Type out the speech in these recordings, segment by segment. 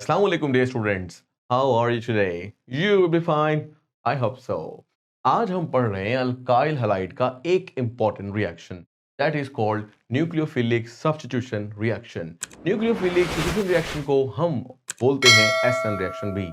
Assalamu alaikum dear students. How are you today? You will be fine. I hope so. आज हम पढ़ रहे हैं अल्काइल हैलाइड का एक important reaction that is called nucleophilic substitution reaction. Nucleophilic substitution reaction को हम बोलते हैं एसएन रिएक्शन भी।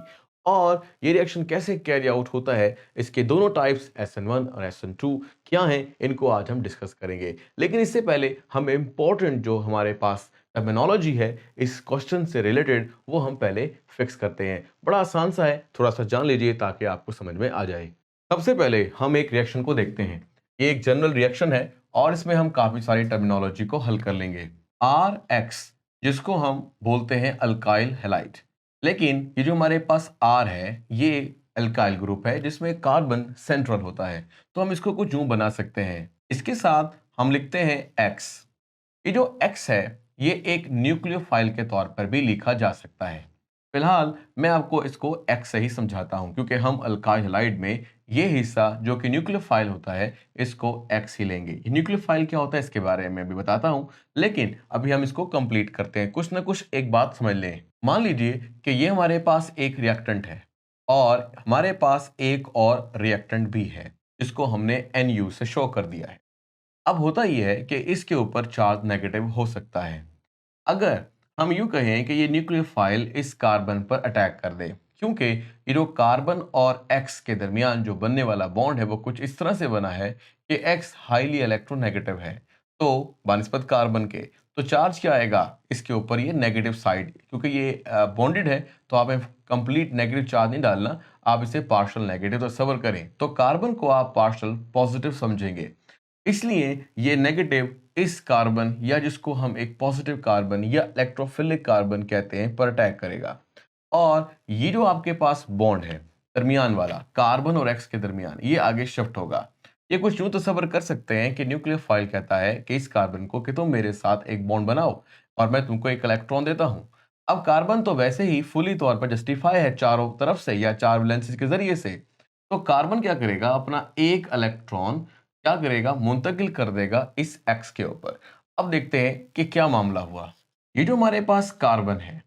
और ये रिएक्शन कैसे कैरी आउट होता है, इसके दोनों टाइप्स SN1 और SN2 क्या हैं, इनको आज हम डिस्कस करेंगे। लेकिन इससे पहले हम इम्पोर्टेंट जो हमारे पास टर्मिनोलॉजी है इस क्वेश्चन से रिलेटेड वो हम पहले फिक्स करते हैं। बड़ा आसान सा है, थोड़ा सा जान लीजिए ताकि आपको समझ में आ जाए। सबसे पहले हम एक रिएक्शन को देखते हैं। ये एक जनरल रिएक्शन है और इसमें हम काफी सारी टर्मिनोलॉजी को हल कर लेंगे। RX जिसको हम बोलते हैं अल्काइल हैलाइड, लेकिन ये जो हमारे पास R है ये अल्काइल ग्रुप है जिसमें कार्बन सेंट्रल होता है, तो हम इसको कुछ यूं बना सकते हैं। इसके साथ हम लिखते हैं X। ये जो X है ये एक न्यूक्लियोफाइल के तौर पर भी लिखा जा सकता है। फिलहाल मैं आपको इसको X से ही समझाता हूं क्योंकि हम अल्काइल हैलाइड में ये हिस्सा जो कि न्यूक्लियोफाइल होता है इसको X ही लेंगे। ये न्यूक्लियोफाइल क्या होता है इसके बारे में भी बताता हूं, लेकिन अभी हम इसको कंप्लीट करते हैं। कुछ ना कुछ एक बात समझ लें। मान लीजिए कि ये हमारे पास एक रिएक्टेंट है और हमारे पास एक और रिएक्टेंट भी है जिसको हमने NU से शो कर दिया है। अब होता यह है कि इसके ऊपर चार्ज नेगेटिव हो सकता है। अगर हम यूं कहें कि ये न्यूक्लियोफाइल इस कार्बन पर अटैक कर दे, क्योंकि ये जो कार्बन और X के दरमियान जो बनने वाला बॉन्ड है वो कुछ इस तरह से बना है कि X हाईली इलेक्ट्रोनेगेटिव है, तो बानिस्बत कार्बन के तो चार्ज क्या आएगा इसके ऊपर, ये नेगेटिव साइड। क्योंकि ये बॉन्डेड है तो आप कंप्लीट नेगेटिव चार्ज नहीं डालना, आप इसे पार्शियल नेगेटिव तो सबर करें, तो कार्बन को आप पार्शियल पॉजिटिव समझेंगे। इसलिए ये नेगेटिव इस कार्बन या जिसको हम एक पॉजिटिव कार्बन या इलेक्ट्रोफिलिक कार्बन कहते हैं पर अटैक करेगा। और ये जो आपके पास बॉन्ड है दरमियान वाला कार्बन और एक्स के दरमियान, ये आगे शिफ्ट होगा। ये कुछ यूं तस्वर कर सकते हैं कि न्यूक्लियोफाइल कहता है कि इस कार्बन को कि तुम मेरे साथ एक बॉन्ड बनाओ और मैं तुमको एक इलेक्ट्रॉन देता हूं। अब कार्बन तो वैसे ही फुली तौर पर जस्टिफाई है चारों तरफ से या चार वैलेंसीज के जरिए से, तो कार्बन क्या करेगा, अपना एक इलेक्ट्रॉन क्या करेगा, मुंतकिल कर देगा इस एक्स के ऊपर। अब देखते हैं कि क्या मामला हुआ। ये जो हमारे पास कार्बन है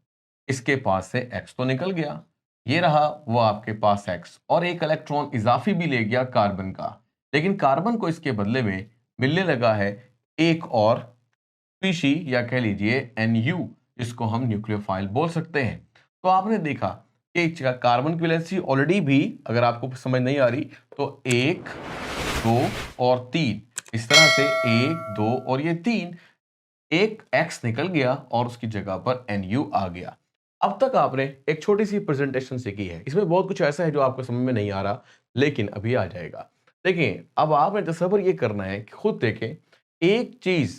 इसके पास से एक्स तो निकल गया, ये रहा वो आपके पास एक्स, और एक इलेक्ट्रॉन इजाफी भी ले गया कार्बन का। लेकिन कार्बन को इसके बदले में मिलने लगा है एक और स्पीशी या कह लीजिए NU, जिसको हम न्यूक्लियोफाइल बोल सकते हैं। तो आपने देखा कि कार्बन की वैलेंसी ऑलरेडी भी, अगर आपको समझ नहीं आ रही तो एक, दो और तीन, इस तरह से एक, दो और ये तीन, एक X निकल गया और उसकी जगह पर NU आ गया। अब तक आपने एक छोटी सी प्रेजेंटेशन सीखी है, इसमें बहुत कुछ ऐसा है जो आपको समझ में नहीं आ रहा, लेकिन अभी आ जाएगा। देखिए अब आपने तसव्वुर ये करना है कि खुद देखें, एक चीज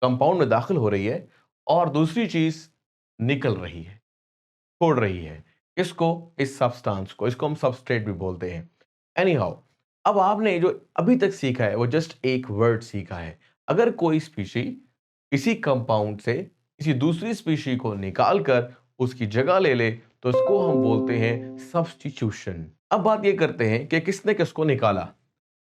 कंपाउंड में दाखिल हो रही है और दूसरी चीज निकल रही है, छोड़ रही है। इसको, इस सब्सटेंस को, इसको हम सबस्ट्रेट भी बोलते हैं। एनी हाउ, अब आपने जो अभी तक सीखा है वो जस्ट एक वर्ड सीखा है। अगर कोई स्पीशी किसी कंपाउंड से किसी दूसरी स्पीशी को निकाल कर उसकी जगह ले ले तो इसको हम बोलते हैं सब्स्टिट्यूशन। अब बात ये करते हैं कि किसने किसको निकाला,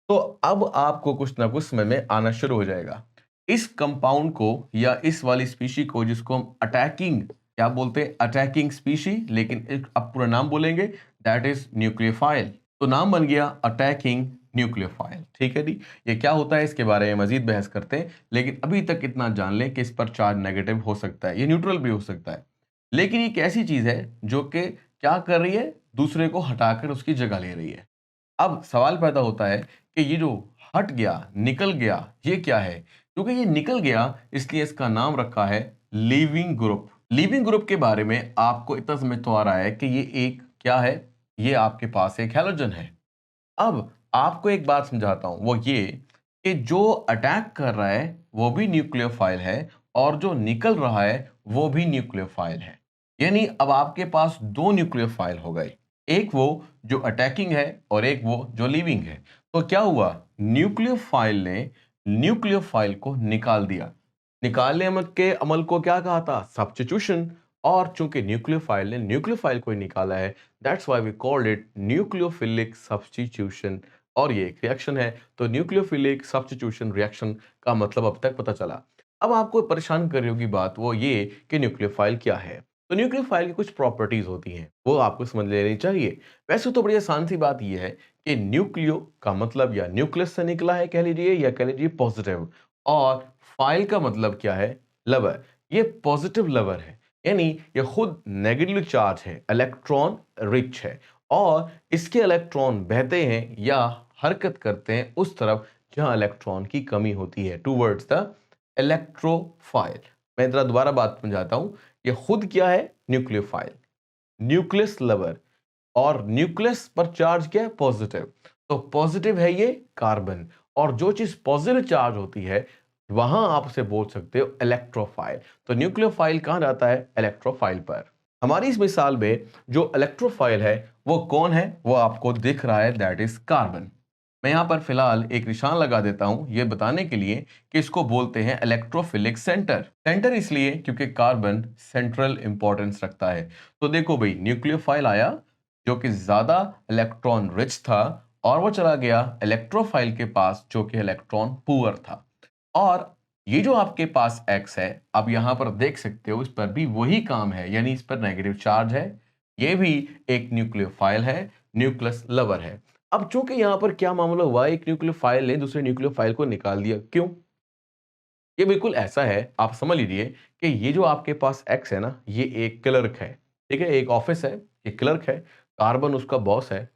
तो अब आपको कुछ ना कुछ समझ में आना शुरू हो जाएगा। इस कंपाउंड को या इस वाली स्पीशी को जिसको हम अटैकिंग, क्या बोलते हैं, अटैकिंग स्पीशी, लेकिन अब पूरा नाम बोलेंगे दैट इज न्यूक्लियोफाइल। तो नाम बन गया अटैकिंग न्यूक्लियोफाइल। ठीक है जी, ये क्या होता है इसके बारे में मजीद बहस करते हैं, लेकिन अभी तक इतना जान लें कि इस पर चार्ज नेगेटिव हो सकता है, ये न्यूट्रल भी हो सकता है। लेकिन ये एक ऐसी चीज है जो कि क्या कर रही है, दूसरे को हटाकर उसकी जगह ले रही है। अब सवाल पैदा होता है कि ये जो हट गया, निकल गया, ये क्या है? क्योंकि ये निकल गया इसलिए इसका नाम रखा है लीविंग ग्रुप। लीविंग ग्रुप के बारे में आपको इतना समझ तो आ रहा है कि ये एक क्या है, ये आपके पास एक हैलोजन है। अब आपको एक बात समझाता हूं, वो ये कि जो अटैक कर रहा है वो भी न्यूक्लियोफाइल है और जो निकल रहा है वो भी न्यूक्लियोफाइल है। यानी अब आपके पास दो न्यूक्लियोफाइल हो गए, एक वो जो अटैकिंग है और एक वो जो लिविंग है। तो क्या हुआ, न्यूक्लियोफाइल ने न्यूक्लियोफाइल को निकाल दिया। निकालने के अमल को क्या कहा था, सब्स्टिट्यूशन। और चूंकि न्यूक्लियोफाइल ने न्यूक्लियोफाइल को ही निकाला है, that's why we called it nucleophilic substitution. और ये एक रिएक्शन है, तो न्यूक्लियोफिलिक सब्स्टिट्यूशन रिएक्शन का मतलब अब तक पता चला। अब आपको परेशान कर रही होगी बात वो ये कि न्यूक्लियोफाइल क्या है। तो न्यूक्लियोफाइल की कुछ प्रॉपर्टीज होती हैं, वो आपको समझ लेनी चाहिए। वैसे तो बड़ी आसान सी बात यह है कि न्यूक्लियो का मतलब या न्यूक्लियस से निकला है कह लीजिए, या कह लीजिए पॉजिटिव, और फाइल का मतलब क्या है, लवर। ये पॉजिटिव लवर है, यानी ये खुद नेगेटिव चार्ज है, इलेक्ट्रॉन रिच है, और इसके इलेक्ट्रॉन बहते हैं या हरकत करते हैं उस तरफ जहां इलेक्ट्रॉन की कमी होती है, टूवर्ड्स द इलेक्ट्रोफाइल। मैं जरा दोबारा बात समझाता हूं। ये खुद क्या है, न्यूक्लियोफाइल, न्यूक्लियस लवर, और न्यूक्लियस पर चार्ज क्या है, पॉजिटिव। तो पॉजिटिव है ये कार्बन, और जो चीज पॉजिटिव चार्ज होती है वहां आप उसे बोल सकते हो इलेक्ट्रोफाइल। तो न्यूक्लियोफाइल कहां जाता है, इलेक्ट्रोफाइल पर। हमारी इस मिसाल में जो इलेक्ट्रोफाइल है वो कौन है, वो आपको दिख रहा है, दैट इज कार्बन। मैं यहां पर फिलहाल एक निशान लगा देता हूं ये बताने के लिए कि इसको बोलते हैं इलेक्ट्रोफिलिक सेंटर। सेंटर इसलिए क्योंकि कार्बन सेंट्रल इंपॉर्टेंस रखता है। तो देखो भाई, न्यूक्लियोफाइल आया जो कि ज्यादा इलेक्ट्रॉन रिच था, और वो चला गया इलेक्ट्रोफाइल के पास जो कि इलेक्ट्रॉन पुअर था। और ये जो आपके पास X है, अब यहां पर देख सकते हो इस पर भी वही काम है, यानी इस पर नेगेटिव चार्ज है। ये भी एक न्यूक्लियोफाइल है, न्यूक्लियस लवर है। अब चूंकि यहां पर क्या मामला हुआ, एक न्यूक्लियोफाइल ने दूसरे न्यूक्लियोफाइल को निकाल दिया, क्यों? ये बिल्कुल ऐसा है, आप समझ लीजिए कि ये जो आपके पास X है ना, ये एक क्लर्क है, ठीक है, एक ऑफिस है, ये क्लर्क है, कार्बन उसका बॉस है।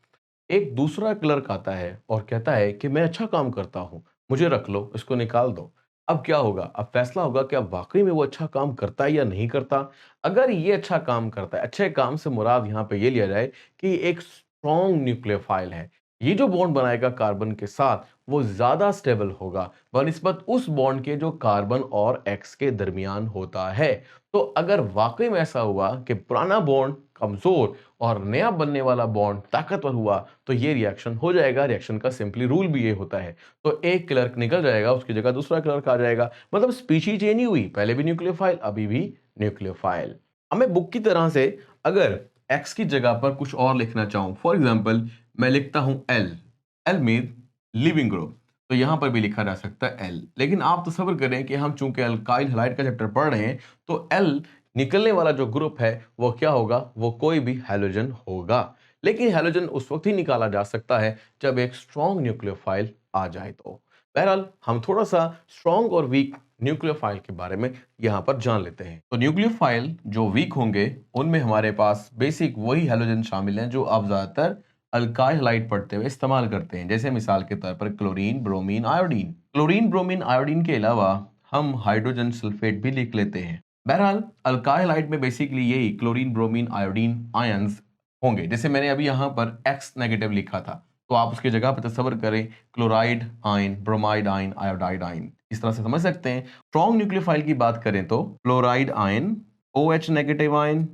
एक दूसरा क्लर्क आता है और कहता है कि मैं अच्छा काम करता हूं, मुझे रख लो, इसको निकाल दो। अब क्या होगा, अब फैसला होगा कि अब वाकई में वो अच्छा काम करता है या नहीं करता। अगर ये अच्छा काम करता है, अच्छे काम से मुराद यहाँ पे ये लिया जाए कि एक स्ट्रॉन्ग न्यूक्लियोफाइल है, ये जो बॉन्ड बनाएगा कार्बन के साथ वो ज्यादा स्टेबल होगा बनिस्बत उस बॉन्ड के जो कार्बन और एक्स के दरमियान होता है। तो अगर वाकई में ऐसा हुआ कि पुराना बॉन्ड कमजोर और नया बनने वाला बॉन्ड ताकतवर हुआ, तो ये रिएक्शन हो जाएगा। रिएक्शन का सिंपली रूल भी ये होता है। तो एक क्लर्क निकल जाएगा, उसकी जगह दूसरा क्लर्क आ जाएगा, मतलब स्पीशीज चेंज ही हुई, पहले भी न्यूक्लियोफाइल अभी भी न्यूक्लियोफाइल। अब मैं बुक की तरह से अगर एक्स की जगह पर कुछ और लिखना चाहूं, फॉर एग्जाम्पल मैं लिखता हूं L, L mean living group, तो यहां पर भी लिखा जा सकता है एल। लेकिन आप तसव्वुर करें कि हम चूंकि अल्काइल हैलाइड का चैप्टर पढ़ रहे हैं, तो एल निकलने वाला जो ग्रुप है वो क्या होगा, वो कोई भी हैलोजन होगा। लेकिन हैलोजन उस वक्त ही निकाला जा सकता है जब एक स्ट्रॉन्ग न्यूक्लियोफाइल आ जाए। तो बहरहाल हम थोड़ा सा स्ट्रॉन्ग और वीक न्यूक्लियोफाइल के बारे में यहां पर जान लेते हैं। तो न्यूक्लियोफाइल जो वीक होंगे उनमें हमारे पास बेसिक वही हैलोजन शामिल हैं जो आप ज्यादातर अल्काइल हैलाइड पढ़ते हुए इस्तेमाल करते हैं, जैसे मिसाल के तौर पर chlorine, bromine, iodine. Chlorine, bromine, iodine के अलावा हम हाइड्रोजन सल्फेट भी लिख लेते हैं। बहरहाल अल्काइल हैलाइड में बेसिकली यही क्लोरीन, ब्रोमीन, आयोडीन आयंस होंगे। जैसे मैंने अभी यहाँ पर X नेगेटिव लिखा था, तो आप उसकी जगह पर तस्वर करें chloride ion, bromide ion, iodide ion, इस तरह से समझ सकते हैं। स्ट्रॉन्ग न्यूक्लियोफाइल की बात करें तो fluoride ion, OH negative ion,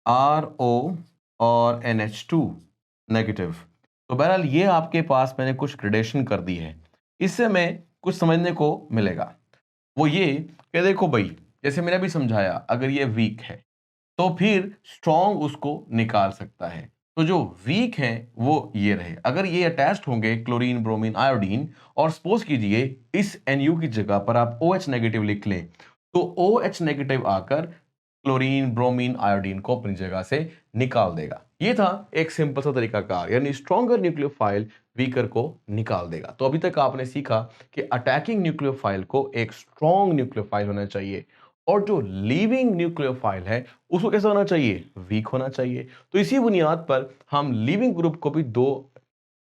RO और NH2 नेगेटिव। तो बहरहाल ये आपके पास मैंने कुछ ग्रेडेशन कर दी है, इससे हमें कुछ समझने को मिलेगा। वो ये कि देखो भाई, जैसे मैंने अभी समझाया, अगर ये वीक है तो फिर स्ट्रॉन्ग उसको निकाल सकता है। तो जो वीक है वो ये रहे, अगर ये अटैच्ड होंगे क्लोरीन, ब्रोमीन, आयोडीन, और सपोज कीजिए इस NU की जगह पर आप OH नेगेटिव लिख लें, तो OH नेगेटिव आकर क्लोरीन, ब्रोमीन, आयोडीन को अपनी जगह से निकाल देगा। ये था एक सिंपल सा तरीकाकार, यानी स्ट्रॉन्गर न्यूक्लियोफाइल वीकर को निकाल देगा। तो अभी तक आपने सीखा कि अटैकिंग न्यूक्लियोफाइल को एक स्ट्रॉन्ग न्यूक्लियोफाइल होना चाहिए, और जो लीविंग न्यूक्लियोफाइल है उसको कैसा होना चाहिए, वीक होना चाहिए। तो इसी बुनियाद पर हम लीविंग ग्रुप को भी दो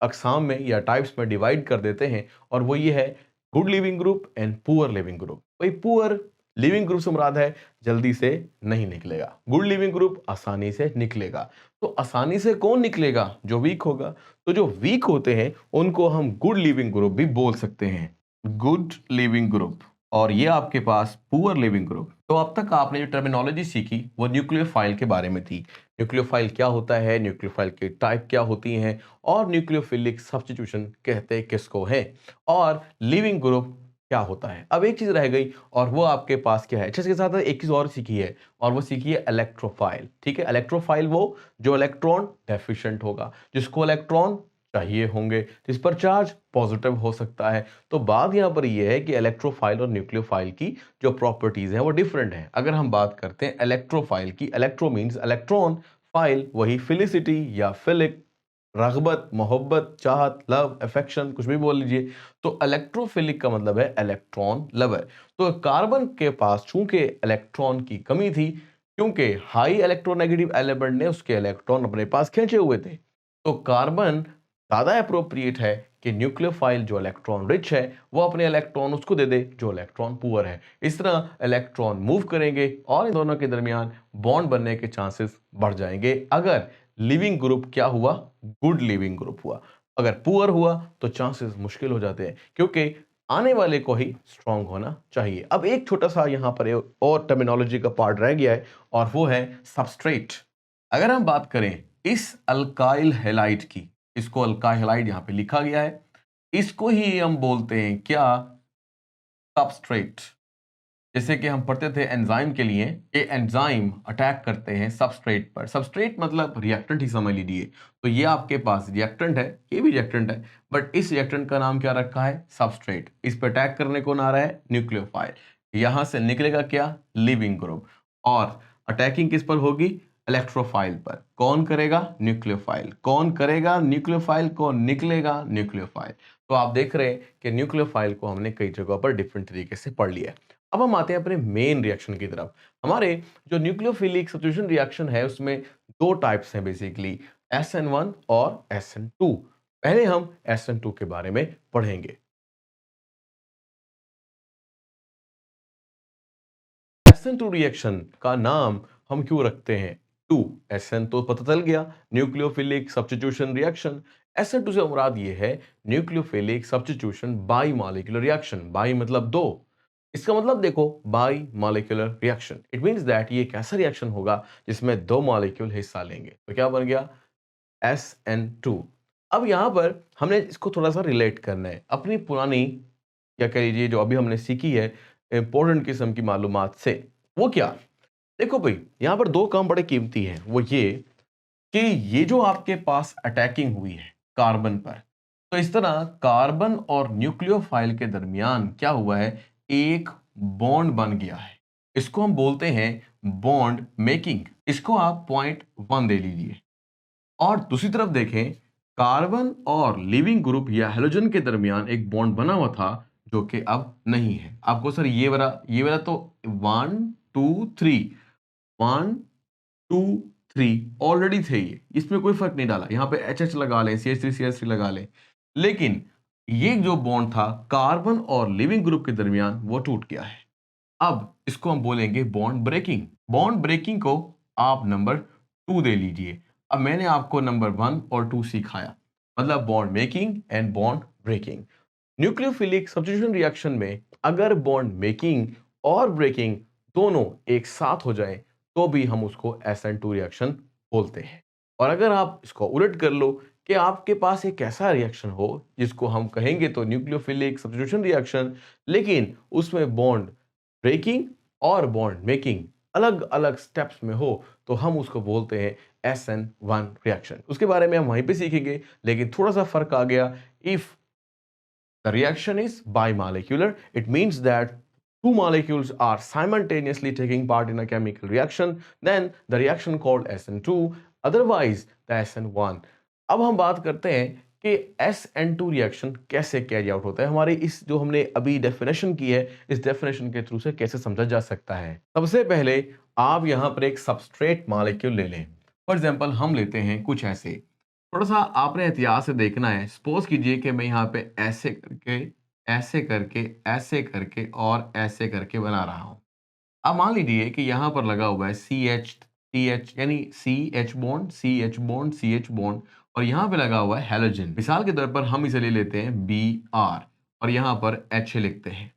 अकसाम में या टाइप्स में डिवाइड कर देते हैं, और वो ये है good leaving group and poor leaving group. भाई पुअर लिविंग ग्रुप से मुराद है जल्दी से नहीं निकलेगा, गुड लिविंग ग्रुप आसानी से निकलेगा। तो आसानी से कौन निकलेगा, जो वीक होगा। तो जो वीक होते हैं उनको हम गुड लिविंग ग्रुप भी बोल सकते हैं, गुड लिविंग ग्रुप। और ये आपके पास पुअर लिविंग ग्रुप। तो अब तक आपने जो टर्मिनोलॉजी सीखी वो न्यूक्लियोफाइल के बारे में थी। न्यूक्लियोफाइल क्या होता है, न्यूक्लियोफाइल की टाइप क्या होती हैं, और न्यूक्लियोफिलिक सब्स्टिट्यूशन कहते किसको है, और लिविंग ग्रुप क्या होता है। अब एक चीज रह गई, और वो आपके पास क्या है, अच्छा इसके साथ एक चीज और सीखी है, और वो सीखी है इलेक्ट्रोफाइल। ठीक है, इलेक्ट्रोफाइल वो जो इलेक्ट्रॉन डेफिशिएंट होगा, जिसको इलेक्ट्रॉन चाहिए होंगे जिस पर चार्ज पॉजिटिव हो सकता है। तो बात यहाँ पर यह है कि इलेक्ट्रोफाइल और न्यूक्लियोफाइल की जो प्रॉपर्टीज हैं वो डिफरेंट हैं। अगर हम बात करते हैं इलेक्ट्रोफाइल की, इलेक्ट्रो मींस इलेक्ट्रॉन, फाइल वही फिलिसिटी या फिलिक, रगबत, मोहब्बत, चाहत, लव, अफेक्शन, कुछ भी बोल लीजिए। तो इलेक्ट्रोफिलिक का मतलब है इलेक्ट्रॉन लवर। तो कार्बन के पास चूंकि इलेक्ट्रॉन की कमी थी, क्योंकि हाई इलेक्ट्रोनेगेटिव एलिमेंट ने उसके इलेक्ट्रॉन अपने पास खींचे हुए थे, तो कार्बन ज़्यादा अप्रोप्रिएट है कि न्यूक्लियोफाइल जो इलेक्ट्रॉन रिच है वो अपने इलेक्ट्रॉन उसको दे दे जो इलेक्ट्रॉन पुअर है। इस तरह इलेक्ट्रॉन मूव करेंगे और इन दोनों के दरमियान बॉन्ड बनने के चांसेस बढ़ जाएंगे अगर लिविंग ग्रुप क्या हुआ, गुड लिविंग ग्रुप हुआ। अगर पुअर हुआ तो चांसेस मुश्किल हो जाते हैं, क्योंकि आने वाले को ही स्ट्रांग होना चाहिए। अब एक छोटा सा यहां पर एक और टर्मिनोलॉजी का पार्ट रह गया है और वो है सबस्ट्रेट। अगर हम बात करें इस अल्काइल हैलाइड की, इसको अल्काइल हैलाइड यहां पे लिखा गया है, इसको ही हम बोलते हैं क्या, सबस्ट्रेट। जैसे कि हम पढ़ते थे एंजाइम के लिए, ये एंजाइम अटैक करते हैं सबस्ट्रेट पर। सबस्ट्रेट मतलब रिएक्टेंट ही समझ लीजिए। तो ये आपके पास रिएक्टेंट है, ये भी रिएक्टेंट है, बट इस रिएक्टेंट का नाम क्या रखा है, सबस्ट्रेट। इस पर अटैक करने कौन आ रहा है, न्यूक्लियोफाइल। यहां से निकलेगा क्या, लिविंग ग्रुप। और अटैकिंग किस पर होगी, इलेक्ट्रोफाइल पर। कौन करेगा, न्यूक्लियोफाइल। कौन करेगा, न्यूक्लियोफाइल। कौन निकलेगा, न्यूक्लियोफाइल। तो आप देख रहे हैं कि न्यूक्लियोफाइल को हमने कई जगहों पर डिफरेंट तरीके से पढ़ लिया है। अब हम आते हैं अपने मेन रिएक्शन की तरफ। हमारे जो न्यूक्लियोफिलिक सब्स्टिट्यूशन रिएक्शन है उसमें दो टाइप्स हैं बेसिकली, SN1 और SN2। पहले हम SN2 के बारे में पढ़ेंगे। SN2 रिएक्शन का नाम हम क्यों रखते हैं, 2 SN तो पता चल गया, न्यूक्लियोफिलिक सब्स्टिट्यूशन रिएक्शन। SN2 से मुराद ये है nucleophilic substitution by molecular reaction. By मतलब दो, इसका मतलब देखो by molecular reaction, it means that ये एक ऐसा रिएक्शन होगा जिसमें दो मॉलिक्यूल हिस्सा लेंगे। तो क्या बन गया, SN2। अब यहां पर हमने इसको थोड़ा सा रिलेट करना है अपनी पुरानी, या कह लीजिए जो अभी हमने सीखी है इंपॉर्टेंट किस्म की मालूमात से। वो क्या, देखो भाई यहां पर दो काम बड़े कीमती हैं। वो ये कि ये जो आपके पास अटैकिंग हुई है कार्बन पर, तो इस तरह कार्बन और न्यूक्लियोफाइल के दरमियान क्या हुआ है, एक बॉन्ड बन गया है। इसको हम बोलते हैं बॉन्ड मेकिंग। इसको आप .1 दे लीजिए। और दूसरी तरफ देखें, कार्बन और लिविंग ग्रुप या हेलोजन के दरमियान एक बॉन्ड बना हुआ था जो कि अब नहीं है। आपको सर ये वाला तो 1 2 3 1 2 3 ऑलरेडी थे, ये इसमें कोई फर्क नहीं डाला। यहाँ पे HH लगा लें, CH3 लगा लें, लेकिन ये जो बॉन्ड था कार्बन और लिविंग ग्रुप के दरमियान वो टूट गया है। अब इसको हम बोलेंगे बॉन्ड ब्रेकिंग। बॉन्ड ब्रेकिंग को आप नंबर 2 दे लीजिए। अब मैंने आपको नंबर 1 और 2 सिखाया, मतलब bond making and bond breaking. Nucleophilic substitution reaction में अगर बॉन्ड मेकिंग और ब्रेकिंग दोनों एक साथ हो जाएं तो भी हम उसको SN2 रिएक्शन बोलते हैं। और अगर आप इसको उलट कर लो कि आपके पास एक ऐसा रिएक्शन हो जिसको हम कहेंगे तो न्यूक्लियोफिलिक सब्स्टिट्यूशन रिएक्शन, लेकिन उसमें बॉन्ड ब्रेकिंग और बॉन्ड मेकिंग अलग अलग स्टेप्स में हो, तो हम उसको बोलते हैं SN1 रिएक्शन। उसके बारे में हम वहीं पे सीखेंगे, लेकिन थोड़ा सा फर्क आ गया। If the reaction is bimolecular, it means that two molecules are simultaneously taking part in a chemical reaction, then the reaction called SN2, otherwise the SN1। अब हम बात करते हैं कि SN2 रिएक्शन कैसे कैरी आउट होता है। हमारी इस जो हमने अभी डेफिनेशन की है, इस डेफिनेशन के थ्रू से कैसे समझा जा सकता है। सबसे पहले आप यहां पर एक सबस्ट्रेट मॉलिक्यूल ले लें। फॉर एग्जांपल हम लेते हैं कुछ ऐसे, थोड़ा सा आपने एहतियात से देखना है। सपोज कीजिए कि मैं यहाँ पे ऐसे करके, ऐसे करके, ऐसे करके और ऐसे करके बना रहा हूँ। अब मान लीजिए कि यहाँ पर लगा हुआ है CH यानी CH bond, CH bond, CH bond, और यहाँ पे लगा हुआ है हैलोजन। मिसाल के तौर पर हम इसे ले लेते हैं Br और यहाँ पर H लिखते हैं।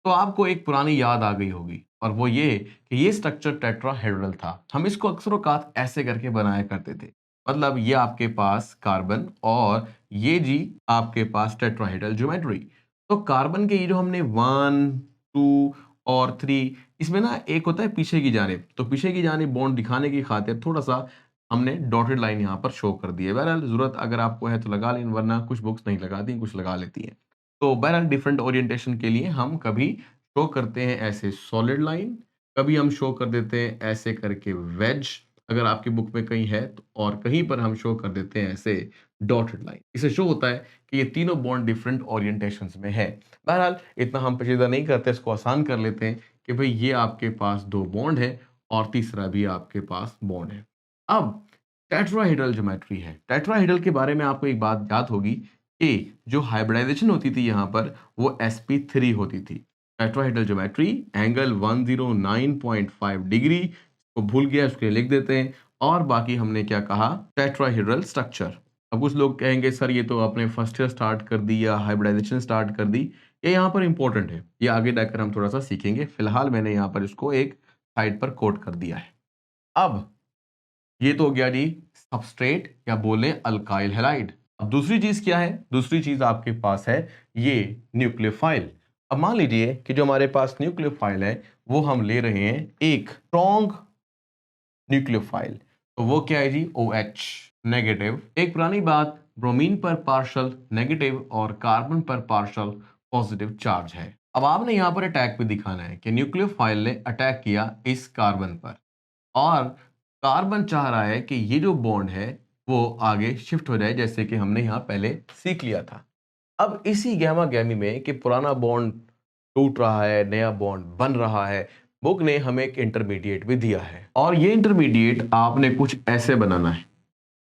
तो आपको एक पुरानी याद आ गई होगी, और वो ये कि ये स्ट्रक्चर टेट्राहेड्रल था। हम इसको अक्सर औकात ऐसे करके बनाया करते थे। मतलब ये आपके पास कार्बन और ये जी आपके पास टेट्राहेड्रल ज्योमेट्री। तो कार्बन के ये जो हमने 1 2 और 3, इसमें ना एक होता है पीछे की जानिब। तो पीछे की जानिब बॉन्ड दिखाने की खातिर थोड़ा सा हमने डॉटेड लाइन यहाँ पर शो कर दी है। बहरहाल ज़रूरत अगर आपको है तो लगा लें, वरना कुछ बुक्स नहीं लगाती, कुछ लगा लेती हैं। तो बहरहाल डिफरेंट ओरिएंटेशन के लिए हम कभी शो करते हैं ऐसे सॉलिड लाइन, कभी हम शो कर देते हैं ऐसे करके वेज, अगर आपकी बुक में कहीं है तो, और कहीं पर हम शो कर देते हैं ऐसे डॉटेड लाइन। इससे शो होता है कि ये तीनों बॉन्ड डिफरेंट ओरिएंटेशंस में है। बहरहाल इतना हम पेचीदा नहीं करते, इसको आसान कर लेते हैं कि भाई ये आपके पास 2 बॉन्ड है और तीसरा भी आपके पास बॉन्ड है। अब टेट्राहेड्रल ज्योमेट्री है। टेट्राहेड्रल के बारे में आपको एक बात याद होगी कि जो हाइब्रिडाइजेशन होती थी यहाँ पर वो sp3 होती थी। टेट्राहेड्रल ज्योमेट्री एंगल 109.5 डिग्री, को भूल गया उसके लिए लिख देते हैं। और बाकी हमने क्या कहा, टेट्राहेड्रल स्ट्रक्चर। अब कुछ लोग कहेंगे सर ये तो आपने फर्स्ट ईयर स्टार्ट कर दी या हाइब्रिडाइजेशन स्टार्ट कर दी, ये यहाँ पर इंपॉर्टेंट है, ये आगे जाकर हम थोड़ा सा सीखेंगे। फिलहाल मैंने यहाँ पर इसको एक साइड पर कोट कर दिया है। अब ये तो हो गया जी सबस्ट्रेट या बोले अल्काइल हैलाइड। अब दूसरी चीज क्या है, दूसरी चीज आपके पास है ये न्यूक्लियोफाइल। अब मान लीजिए कि जो हमारे पास न्यूक्लियोफाइल है वो हम ले रहे हैं एक स्ट्रॉन्ग न्यूक्लियोफाइल, तो वो क्या है जी OH नेगेटिव। एक पुरानी बात, ब्रोमीन पर पार्शियल नेगेटिव और कार्बन पर पार्शियल पॉजिटिव चार्ज है। अब आपने यहाँ पर अटैक भी दिखाना है कि न्यूक्लियोफाइल ने अटैक किया इस कार्बन पर, और कार्बन चाह रहा है कि ये जो बॉन्ड है वो आगे शिफ्ट हो जाए, जैसे कि हमने यहाँ पहले सीख लिया था। अब इसी गहमा गहमी में कि पुराना बॉन्ड टूट रहा है, नया बॉन्ड बन रहा है, बुक ने हमें एक इंटरमीडिएट भी दिया है, और ये इंटरमीडिएट आपने कुछ ऐसे बनाना है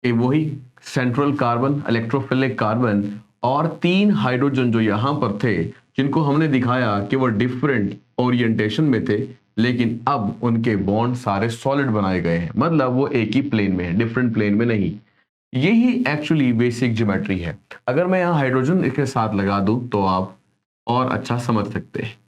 कि वही सेंट्रल कार्बन, इलेक्ट्रोफिलिक कार्बन और 3 हाइड्रोजन जो यहाँ पर थे, जिनको हमने दिखाया कि वो डिफरेंट ओरिएंटेशन में थे, लेकिन अब उनके बॉन्ड सारे सॉलिड बनाए गए हैं, मतलब वो एक ही प्लेन में है, डिफरेंट प्लेन में नहीं। यही एक्चुअली बेसिक ज्योमेट्री है। अगर मैं यहाँ हाइड्रोजन के साथ लगा दूं तो आप और अच्छा समझ सकते हैं।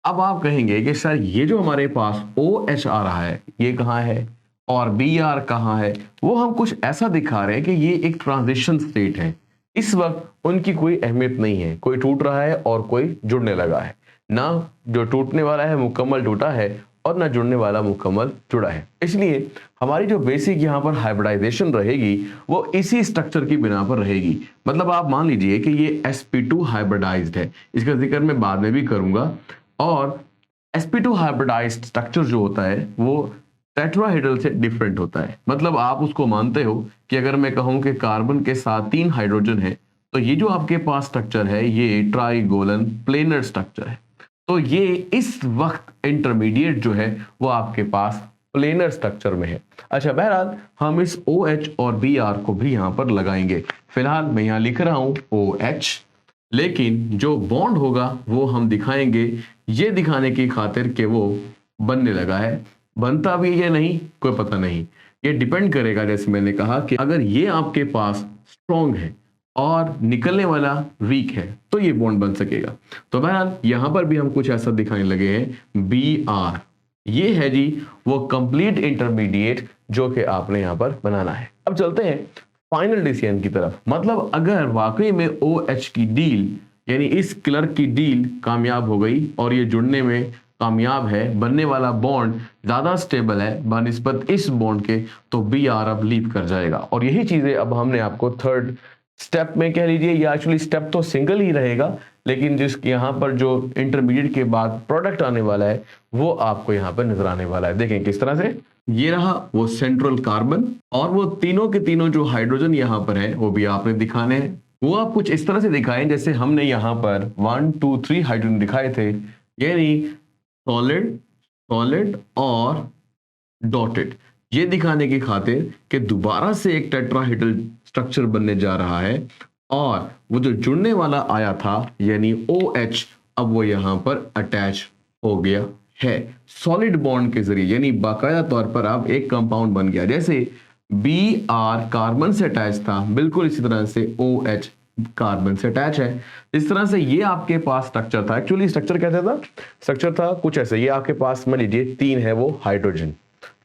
अब आप कहेंगे कि सर ये जो हमारे पास OH आ रहा है ये कहाँ है और Br कहाँ है, वो हम कुछ ऐसा दिखा रहे हैं कि ये एक ट्रांजिशन स्टेट है। इस वक्त उनकी कोई अहमियत नहीं है, कोई टूट रहा है और कोई जुड़ने लगा है, ना जो टूटने वाला है मुकम्मल टूटा है और ना जुड़ने वाला मुकम्मल जुड़ा है। इसलिए हमारी जो बेसिक यहाँ पर हाइब्रिडाइजेशन रहेगी वो इसी स्ट्रक्चर की बिना पर रहेगी। मतलब आप मान लीजिए कि ये sp2 हाइब्रिडाइज्ड है, इसका जिक्र मैं बाद में भी करूंगा। और sp2 हाइब्रिडाइज्ड स्ट्रक्चर जो होता है वो टेट्राहेड्रल से डिफरेंट होता है। मतलब आप उसको मानते हो कि अगर मैं कहूं कि कार्बन के साथ 3 हाइड्रोजन है, तो ये जो आपके पास स्ट्रक्चर है ये ट्राइगोनल प्लेनर स्ट्रक्चर है। तो ये इस वक्त इंटरमीडिएट जो है वो आपके पास प्लेनर स्ट्रक्चर में है। अच्छा, बहरहाल हम इस OH और Br को भी यहाँ पर लगाएंगे। फिलहाल मैं यहाँ लिख रहा हूँ OH, लेकिन जो बॉन्ड होगा वो हम दिखाएंगे ये दिखाने की खातिर कि वो बनने लगा है। बनता भी है या नहीं कोई पता नहीं, ये डिपेंड करेगा। जैसे मैंने कहा कि अगर ये आपके पास स्ट्रॉन्ग है और निकलने वाला वीक है तो ये बॉन्ड बन सकेगा। तो बहरहाल यहां पर भी हम कुछ ऐसा दिखाने लगे हैं Br, ये है जी वो कंप्लीट इंटरमीडिएट जो कि आपने यहां पर बनाना है। अब चलते हैं फाइनल डिसीजन की तरफ। मतलब अगर वाकई में OH की डील यानी इस क्लर्क की डील कामयाब हो गई और ये जुड़ने में कामयाब है, बनने वाला बॉन्ड ज्यादा स्टेबल है बनिस्बत इस बॉन्ड के, तो Br अब लीव कर जाएगा। और यही चीजें अब हमने आपको थर्ड स्टेप में कह लीजिए, या एक्चुअली स्टेप तो सिंगल ही रहेगा, लेकिन जिसके यहाँ पर जो इंटरमीडिएट के बाद प्रोडक्ट आने वाला है वो आपको यहाँ पर नजर आने वाला है। देखें किस तरह से, ये रहा वो सेंट्रल कार्बन और वो तीनों के तीनों जो हाइड्रोजन यहाँ पर है वो भी आपने दिखाने हैं। वो आप कुछ इस तरह से दिखाएं जैसे हमने यहाँ पर 1 2 3 हाइड्रोजन दिखाए थे, यानी सॉलिड, सॉलिड और डॉटेड, ये दिखाने की खातिर कि दोबारा से एक टेट्राहेड्रल स्ट्रक्चर बनने जा रहा है और वो जो जुड़ने वाला आया था यानी OH अब वो यहां पर अटैच हो गया है सॉलिड बॉन्ड के जरिए, यानी बाकायदा तौर पर अब एक कंपाउंड बन गया। जैसे Br कार्बन से अटैच था, बिल्कुल इसी तरह से OH कार्बन से अटैच है। इस तरह से ये आपके पास स्ट्रक्चर था। एक्चुअली स्ट्रक्चर कैसा था, स्ट्रक्चर था कुछ ऐसे, ये आपके पास मान लीजिए 3 है वो हाइड्रोजन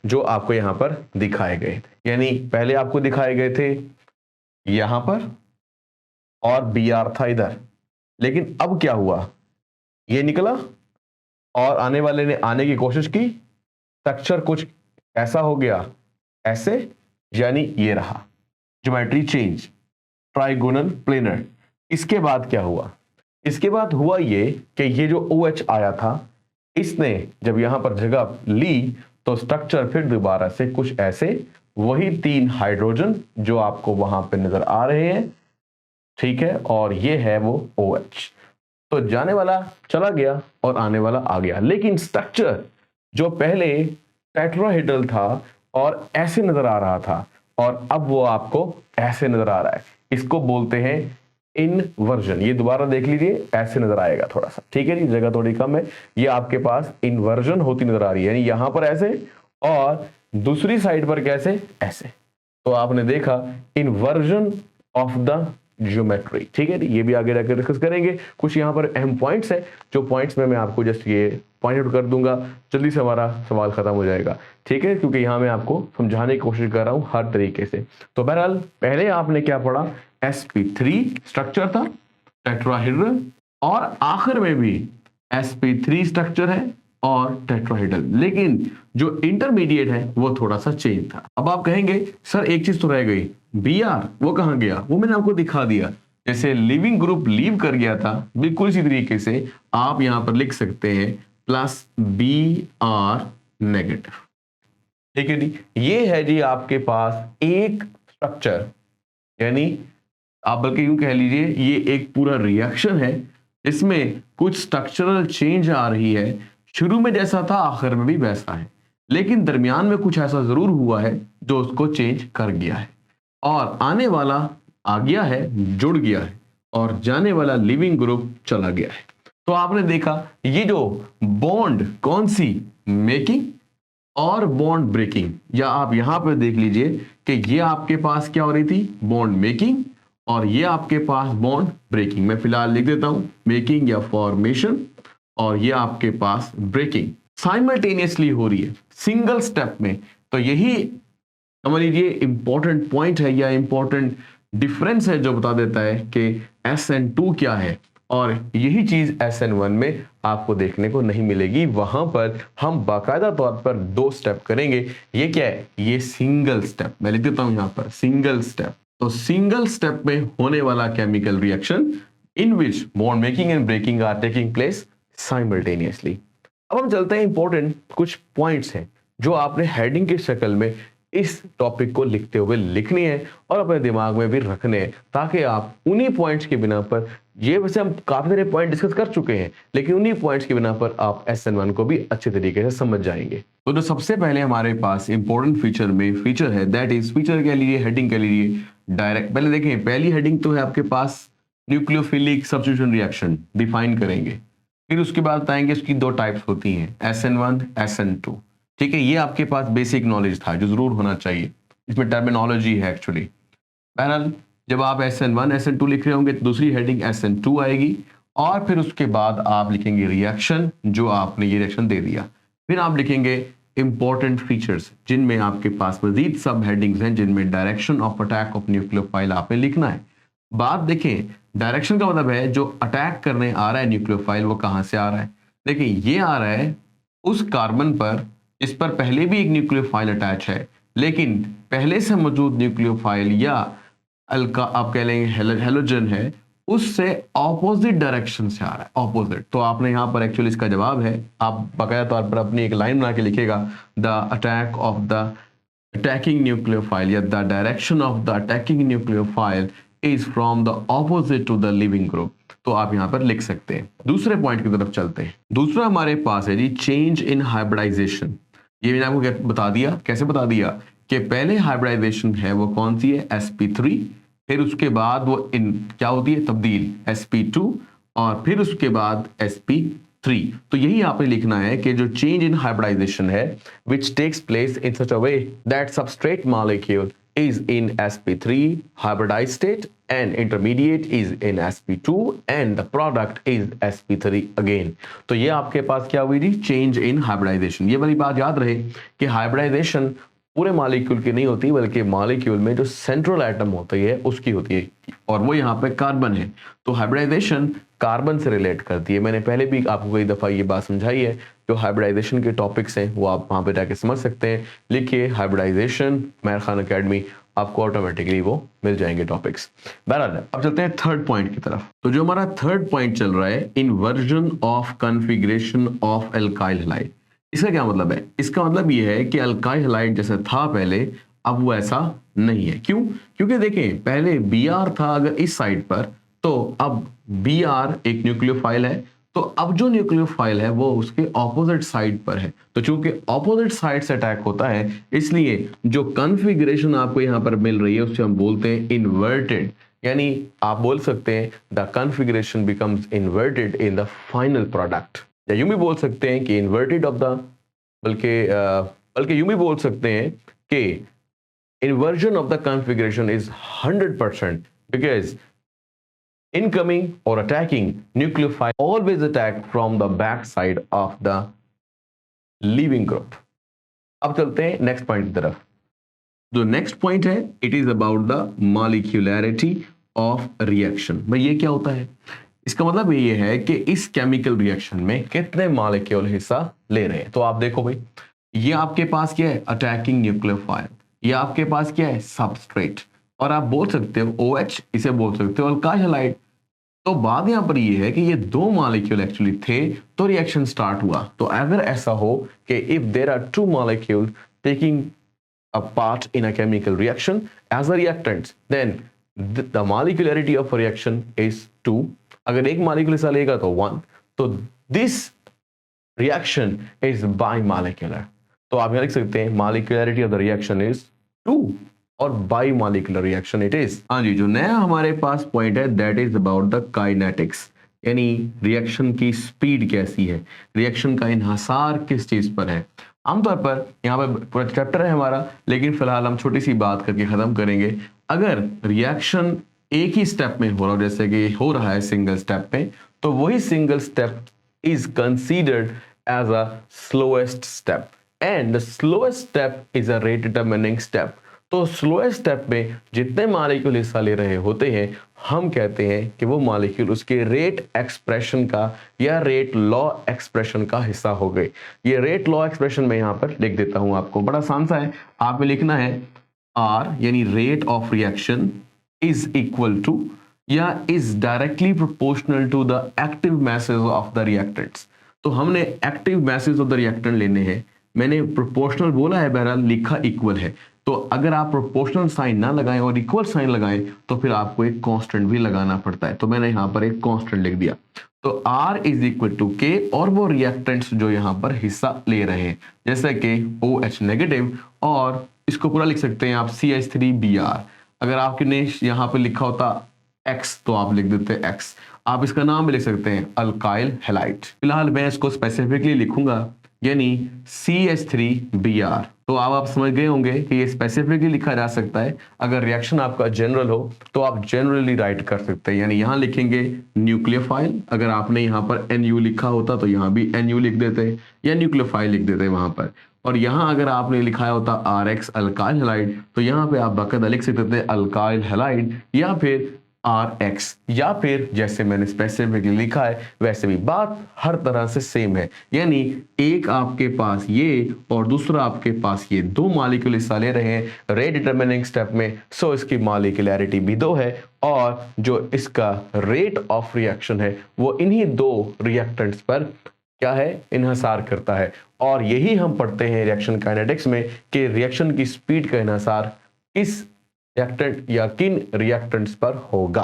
जो आपको यहां पर दिखाए गए थे, यानी पहले आपको दिखाए गए थे यहां पर और Br था इधर। लेकिन अब क्या हुआ, ये निकला और आने वाले ने आने की कोशिश की, स्ट्रक्चर कुछ ऐसा हो गया ऐसे, यानी ये रहा ज्योमेट्री चेंज, ट्राइगोनल प्लेनर। इसके बाद क्या हुआ? इसके बाद हुआ ये कि ये जो OH आया था, इसने जब यहां पर जगह ली तो स्ट्रक्चर फिर दोबारा से कुछ ऐसे, वही 3 हाइड्रोजन जो आपको वहां पे नजर आ रहे हैं, ठीक है, और ये है वो OH। तो जाने वाला चला गया और आने वाला आ गया, लेकिन स्ट्रक्चर जो पहले टेट्राहेड्रल था और ऐसे नजर आ रहा था, और अब वो आपको ऐसे नजर आ रहा है। इसको बोलते हैं इनवर्जन। ये दोबारा देख लीजिए, ऐसे नजर आएगा थोड़ा सा, ठीक है जी, जगह थोड़ी कम है। ये आपके पास इनवर्जन होती नजर आ रही है, यानी यहां पर ऐसे और दूसरी साइड पर कैसे, ऐसे। तो आपने देखा इनवर्जन ऑफ द ज्योमेट्री, ठीक है, ये भी आगे जाकर डिस्कस करेंगे। कुछ यहाँ पर अहम पॉइंट्स हैं, जो पॉइंट्स में मैं आपको जस्ट ये पॉइंट आउट कर दूंगा, जल्दी से हमारा सवाल खत्म हो जाएगा, ठीक है, क्योंकि यहाँ मैं आपको समझाने की कोशिश कर रहा हूँ हर तरीके से। तो बहरहाल पहले आपने क्या पढ़ा, sp3 स्ट्रक्चर था टेट्राहेड्रल, और आखिर में भी sp3 स्ट्रक्चर है और टेट्राहेड्रल, लेकिन जो इंटरमीडिएट है वो थोड़ा सा चेंज था। अब आप कहेंगे सर एक चीज तो रह गई, Br वो कहां गया? वो मैंने आपको दिखा दिया, जैसे लिविंग ग्रुप लीव कर गया था, बिल्कुल इसी तरीके से आप यहां पर लिख सकते हैं +Br नेगेटिव, ठीक है जी। ये है जी आपके पास एक स्ट्रक्चर, यानी आप बल्कि यूं कह लीजिए ये एक पूरा रिएक्शन है, इसमें कुछ स्ट्रक्चरल चेंज आ रही है। शुरू में जैसा था आखिर में भी वैसा है, लेकिन दरमियान में कुछ ऐसा जरूर हुआ है जो उसको चेंज कर गया है, और आने वाला आ गया है, जुड़ गया है, और जाने वाला लिविंग ग्रुप चला गया है। तो आपने देखा ये जो बॉन्ड कौन सी, मेकिंग और बॉन्ड ब्रेकिंग, या आप यहां पर देख लीजिए कि ये आपके पास क्या हो रही थी, बॉन्ड मेकिंग, और ये आपके पास बॉन्ड ब्रेकिंग। मैं फिलहाल लिख देता हूं मेकिंग या फॉर्मेशन, और ये आपके पास ब्रेकिंग साइमल्टेनियसली हो रही है सिंगल स्टेप में। तो यही समझ लीजिए इंपॉर्टेंट पॉइंट है या इंपॉर्टेंट डिफरेंस है, जो बता देता है कि SN2 क्या है, और यही चीज SN1 में आपको देखने को नहीं मिलेगी। वहां पर हम बाकायदा तौर पर 2 स्टेप करेंगे। ये क्या है, ये सिंगल स्टेप, मैं लिख देता हूं यहां पर सिंगल स्टेप। तो सिंगल स्टेप में होने वाला chemical reaction in which bond making and breaking are taking place simultaneously. अब हम चलते हैं, इंपॉर्टेंट कुछ पॉइंट्स हैं जो आपने हेडिंग की शक्ल में इस टॉपिक को लिखते हुए लिखनी है और अपने दिमाग में भी रखने हैं, ताकि आप उन्हीं पॉइंट्स की बिना पर, ये वैसे हम काफी सारे पॉइंट डिस्कस कर चुके हैं, लेकिन उन्हीं पॉइंट्स की बिना पर आप SN1 को भी अच्छे तरीके से समझ जाएंगे। तो जो सबसे पहले हमारे पास इंपॉर्टेंट फीचर में फीचर है, दैट इज फीचर के लिए हेडिंग के लिए डायरेक्ट। पहले देखें, पहली हेडिंग तो है आपके पास न्यूक्लियोफिलिक सब्स्टिट्यूशन रिएक्शन डिफाइन करेंगे, फिर उसके बाद बताएंगे उसकी 2 टाइप्स होती हैं, SN1 SN2, ठीक है। ये आपके पास बेसिक नॉलेज था जो जरूर होना चाहिए, इसमें टर्मिनोलॉजी है एक्चुअली। बहरहाल जब आप SN1 SN2 लिख रहे होंगे तो दूसरी हेडिंग SN2 आएगी, और फिर उसके बाद आप लिखेंगे रिएक्शन, जो आपने ये रिएक्शन दे दिया। फिर आप लिखेंगे इंपॉर्टेंट फीचर्स, जिनमें आपके पास मजीद सब हेडिंग्स हैं, जिनमें direction of attack of nucleophile आपने लिखना है। बात देखें, डायरेक्शन का मतलब है जो अटैक करने आ रहा है न्यूक्लियोफाइल वो कहां से आ रहा है। देखिए ये आ रहा है उस कार्बन पर, इस पर पहले भी एक न्यूक्लियोफाइल अटैच है, लेकिन पहले से मौजूद न्यूक्लियोफाइल या अल्का आप कह लेंगे हेलोजन है, उससे ऑपोजिट डायरेक्शन से आ रहा है, ऑपोजिट। तो आपने यहाँ पर एक्चुअली इसका जवाब है, आप बाकायदा तौर पर अपनी एक लाइन बना के लिखेगा, the attack of the attacking nucleophile या the direction of the attacking nucleophile is from the opposite to the leaving group. तो आप यहां पर लिख सकते हैं। दूसरे पॉइंट की तरफ चलते हैं। दूसरा हमारे पास है जी चेंज इन हाइब्रिडाइजेशन। ये मैंने आपको बता दिया, कैसे बता दिया कि पहले हाइब्रिडाइजेशन है वो कौन सी है, sp3, फिर उसके बाद वो इन क्या होती है, तब्दील, sp2, और फिर उसके बाद sp3। तो यही आपने लिखना है कि जो चेंज इन हाइब्रिडाइजेशन है which takes place in such a way that substrate molecule is in sp3 hybridized state and intermediate is in sp2 and the product is sp3 again। तो ये आपके पास क्या हुई जी, चेंज इन हाइब्रिडाइजेशन। ये वाली बात याद रहे कि हाइब्रिडाइजेशन पूरे मॉलिक्यूल की नहीं होती, बल्कि मॉलिक्यूल में जो सेंट्रल एटम होती है उसकी होती है, और वो यहाँ पे कार्बन है। तो हाइब्रिडाइजेशन कार्बन से रिलेट करती है। मैंने पहले भी आपको कई दफा ये बात समझाई है, जो हाइब्रिडाइजेशन के टॉपिक्स हैं वो आप वहाँ पे जाके समझ सकते हैं। लिखिए हाइब्रिडाइजेशन मेहर खान अकेडमी, आपको ऑटोमेटिकली वो मिल जाएंगे टॉपिक्स। बहरहाल अब चलते हैं थर्ड पॉइंट की तरफ। तो जो हमारा थर्ड पॉइंट चल रहा है, inversion of configuration of alkyl halide. इसका क्या मतलब है? इसका मतलब ये है कि अल्काइल हैलाइड जैसे था पहले, अब वो ऐसा नहीं है। क्यों? क्योंकि देखें पहले Br था अगर इस साइड पर, तो अब Br एक न्यूक्लियोफाइल है, तो अब जो न्यूक्लियोफाइल है वो उसके ऑपोजिट साइड पर है। तो चूंकि ऑपोजिट साइड से अटैक होता है, इसलिए जो कॉन्फ़िगरेशन आपको यहाँ पर मिल रही है उसे हम बोलते हैं इन्वर्टेड। यानी आप बोल सकते हैं the configuration becomes inverted in the final product, या यूं भी बोल सकते हैं कि इन्वर्टेड ऑफ द, बल्कि यूं भी बोल सकते हैं कि inversion of the configuration is 100% because incoming or attacking nucleophile always attack from the back side of the leaving group। अब चलते हैं नेक्स्ट पॉइंट की तरफ। जो नेक्स्ट पॉइंट है, it is about the molecularity of reaction. भाई ये क्या होता है? इसका मतलब ये है कि इस केमिकल रिएक्शन में कितने मॉलिक्यूल हिस्सा ले रहे हैं। तो आप देखो भाई, ये आपके पास क्या है? Attacking nucleophile. ये आपके पास क्या है? सबस्ट्रेट। और आप बोल सकते हो OH, इसे बोल सकते हो अल्काइल हैलाइड। तो बात यहां पर ये है कि ये दो मॉलिक्यूल एक्चुअली थे तो रिएक्शन स्टार्ट हुआ। तो अगर ऐसा हो कि if there are two molecule taking a part in a chemical reaction as a reactants, then the molecularity of a reaction is 2। अगर एक मॉलिक्यूल हिस्सा लेगा तो 1। तो this reaction is bimolecular। तो आप यहाँ लिख सकते हैं molecularity of the reaction is 2 और bimolecular reaction it is। हाँ जी, जो नया हमारे पास पॉइंट है that is about the kinetics, यानी रिएक्शन की स्पीड कैसी है, रिएक्शन का इन्हसार किस चीज पर है। आमतौर पर यहाँ पर पूरा चैप्टर है हमारा, लेकिन फिलहाल हम छोटी सी बात करके खत्म करेंगे। अगर रिएक्शन एक ही स्टेप में हो रहा हो, जैसे कि हो रहा है सिंगल स्टेप में, तो वही single step is considered as a slowest step and the slowest step is a rate determining step. तो स्लोएस्ट स्टेप में जितने मॉलिक्यूल हिस्सा ले रहे होते हैं, हम कहते हैं कि वो मॉलिक्यूल उसके रेट एक्सप्रेशन का या रेट लॉ एक्सप्रेशन का हिस्सा हो गए। ये रेट लॉ एक्सप्रेशन में यहाँ पर लिख देता हूं आपको, बड़ा आसान सा है। आपको लिखना है R यानी rate of reaction is equal to या is directly proportional to the active masses of the reactants. तो हमने active masses of the reactant लेने हैं। मैंने प्रोपोर्शनल बोला है, बहरहाल लिखा इक्वल है। तो अगर आप प्रोपोर्शनल साइन ना लगाएं और इक्वल साइन लगाएं तो फिर आपको एक कांस्टेंट भी लगाना पड़ता है। तो मैंने यहाँ पर एक कांस्टेंट लिख दिया। तो R is equal to K और वो रिएक्टेंट्स जो यहाँ पर हिस्सा ले रहे हैं, जैसे कि OH नेगेटिव, और इसको पूरा लिख सकते हैं आप CH3Br। अगर आपने यहाँ पर लिखा होता X तो आप लिख देते X। आप इसका नाम भी लिख सकते हैं अल्काइल हैलाइड। फिलहाल मैं इसको स्पेसिफिकली लिखूंगा यानी CH3Br। तो आप समझ गए होंगे कि ये स्पेसिफिकली लिखा जा सकता है। अगर रिएक्शन आपका जनरल हो तो आप जनरली राइट कर सकते हैं, यानी यहाँ लिखेंगे न्यूक्लियोफाइल। अगर आपने यहाँ पर NU लिखा होता तो यहाँ भी NU लिख देते या न्यूक्लियोफाइल लिख देते वहां पर। और यहाँ अगर आपने लिखाया होता RX अल्काइल हैलाइड तो यहाँ पे आप बाकायदा लिख सकते थे अल्काइल हैलाइड या फिर RX, या फिर जैसे मैंने स्पेसिफिकली लिखा है वैसे भी बात हर तरह से सेम है। यानी एक आपके पास ये और दूसरा आपके पास ये, दो मॉलिक्यूल हिस्सा ले रहे हैं रेट डिटरमिनिंग स्टेप में, सो इसकी मॉलिक्यूलैरिटी भी 2 है और जो इसका रेट ऑफ रिएक्शन है वो इन्हीं दो रिएक्टेंट्स पर क्या है? इन्हसार करता है। और यही हम पढ़ते हैं रिएक्शन काइनेटिक्स में कि रिएक्शन की स्पीड का इन्हसार किस रिएक्टेंट या किन रिएक्टेंट्स पर होगा।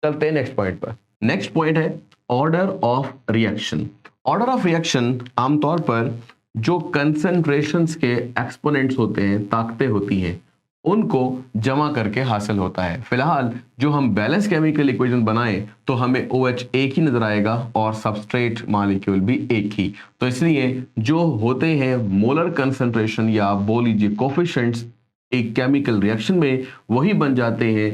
चलते हैं नेक्स्ट पॉइंट पर। नेक्स्ट पॉइंट है order of reaction. Order of reaction आमतौर पर जो कंसंट्रेशंस के एक्सपोनेंट्स होते हैं, ताकतें होती हैं, उनको जमा करके हासिल होता है। फिलहाल जो हम बैलेंस केमिकल इक्वेशन बनाएं तो हमें OH एक ही नजर आएगा और सबस्ट्रेट मॉलिक्यूल भी एक ही। तो इसलिए जो होते हैं मोलर कंसंट्रेशन या आप बोल लीजिए कोफिशिएंट्स एक केमिकल रिएक्शन में, वही बन जाते हैं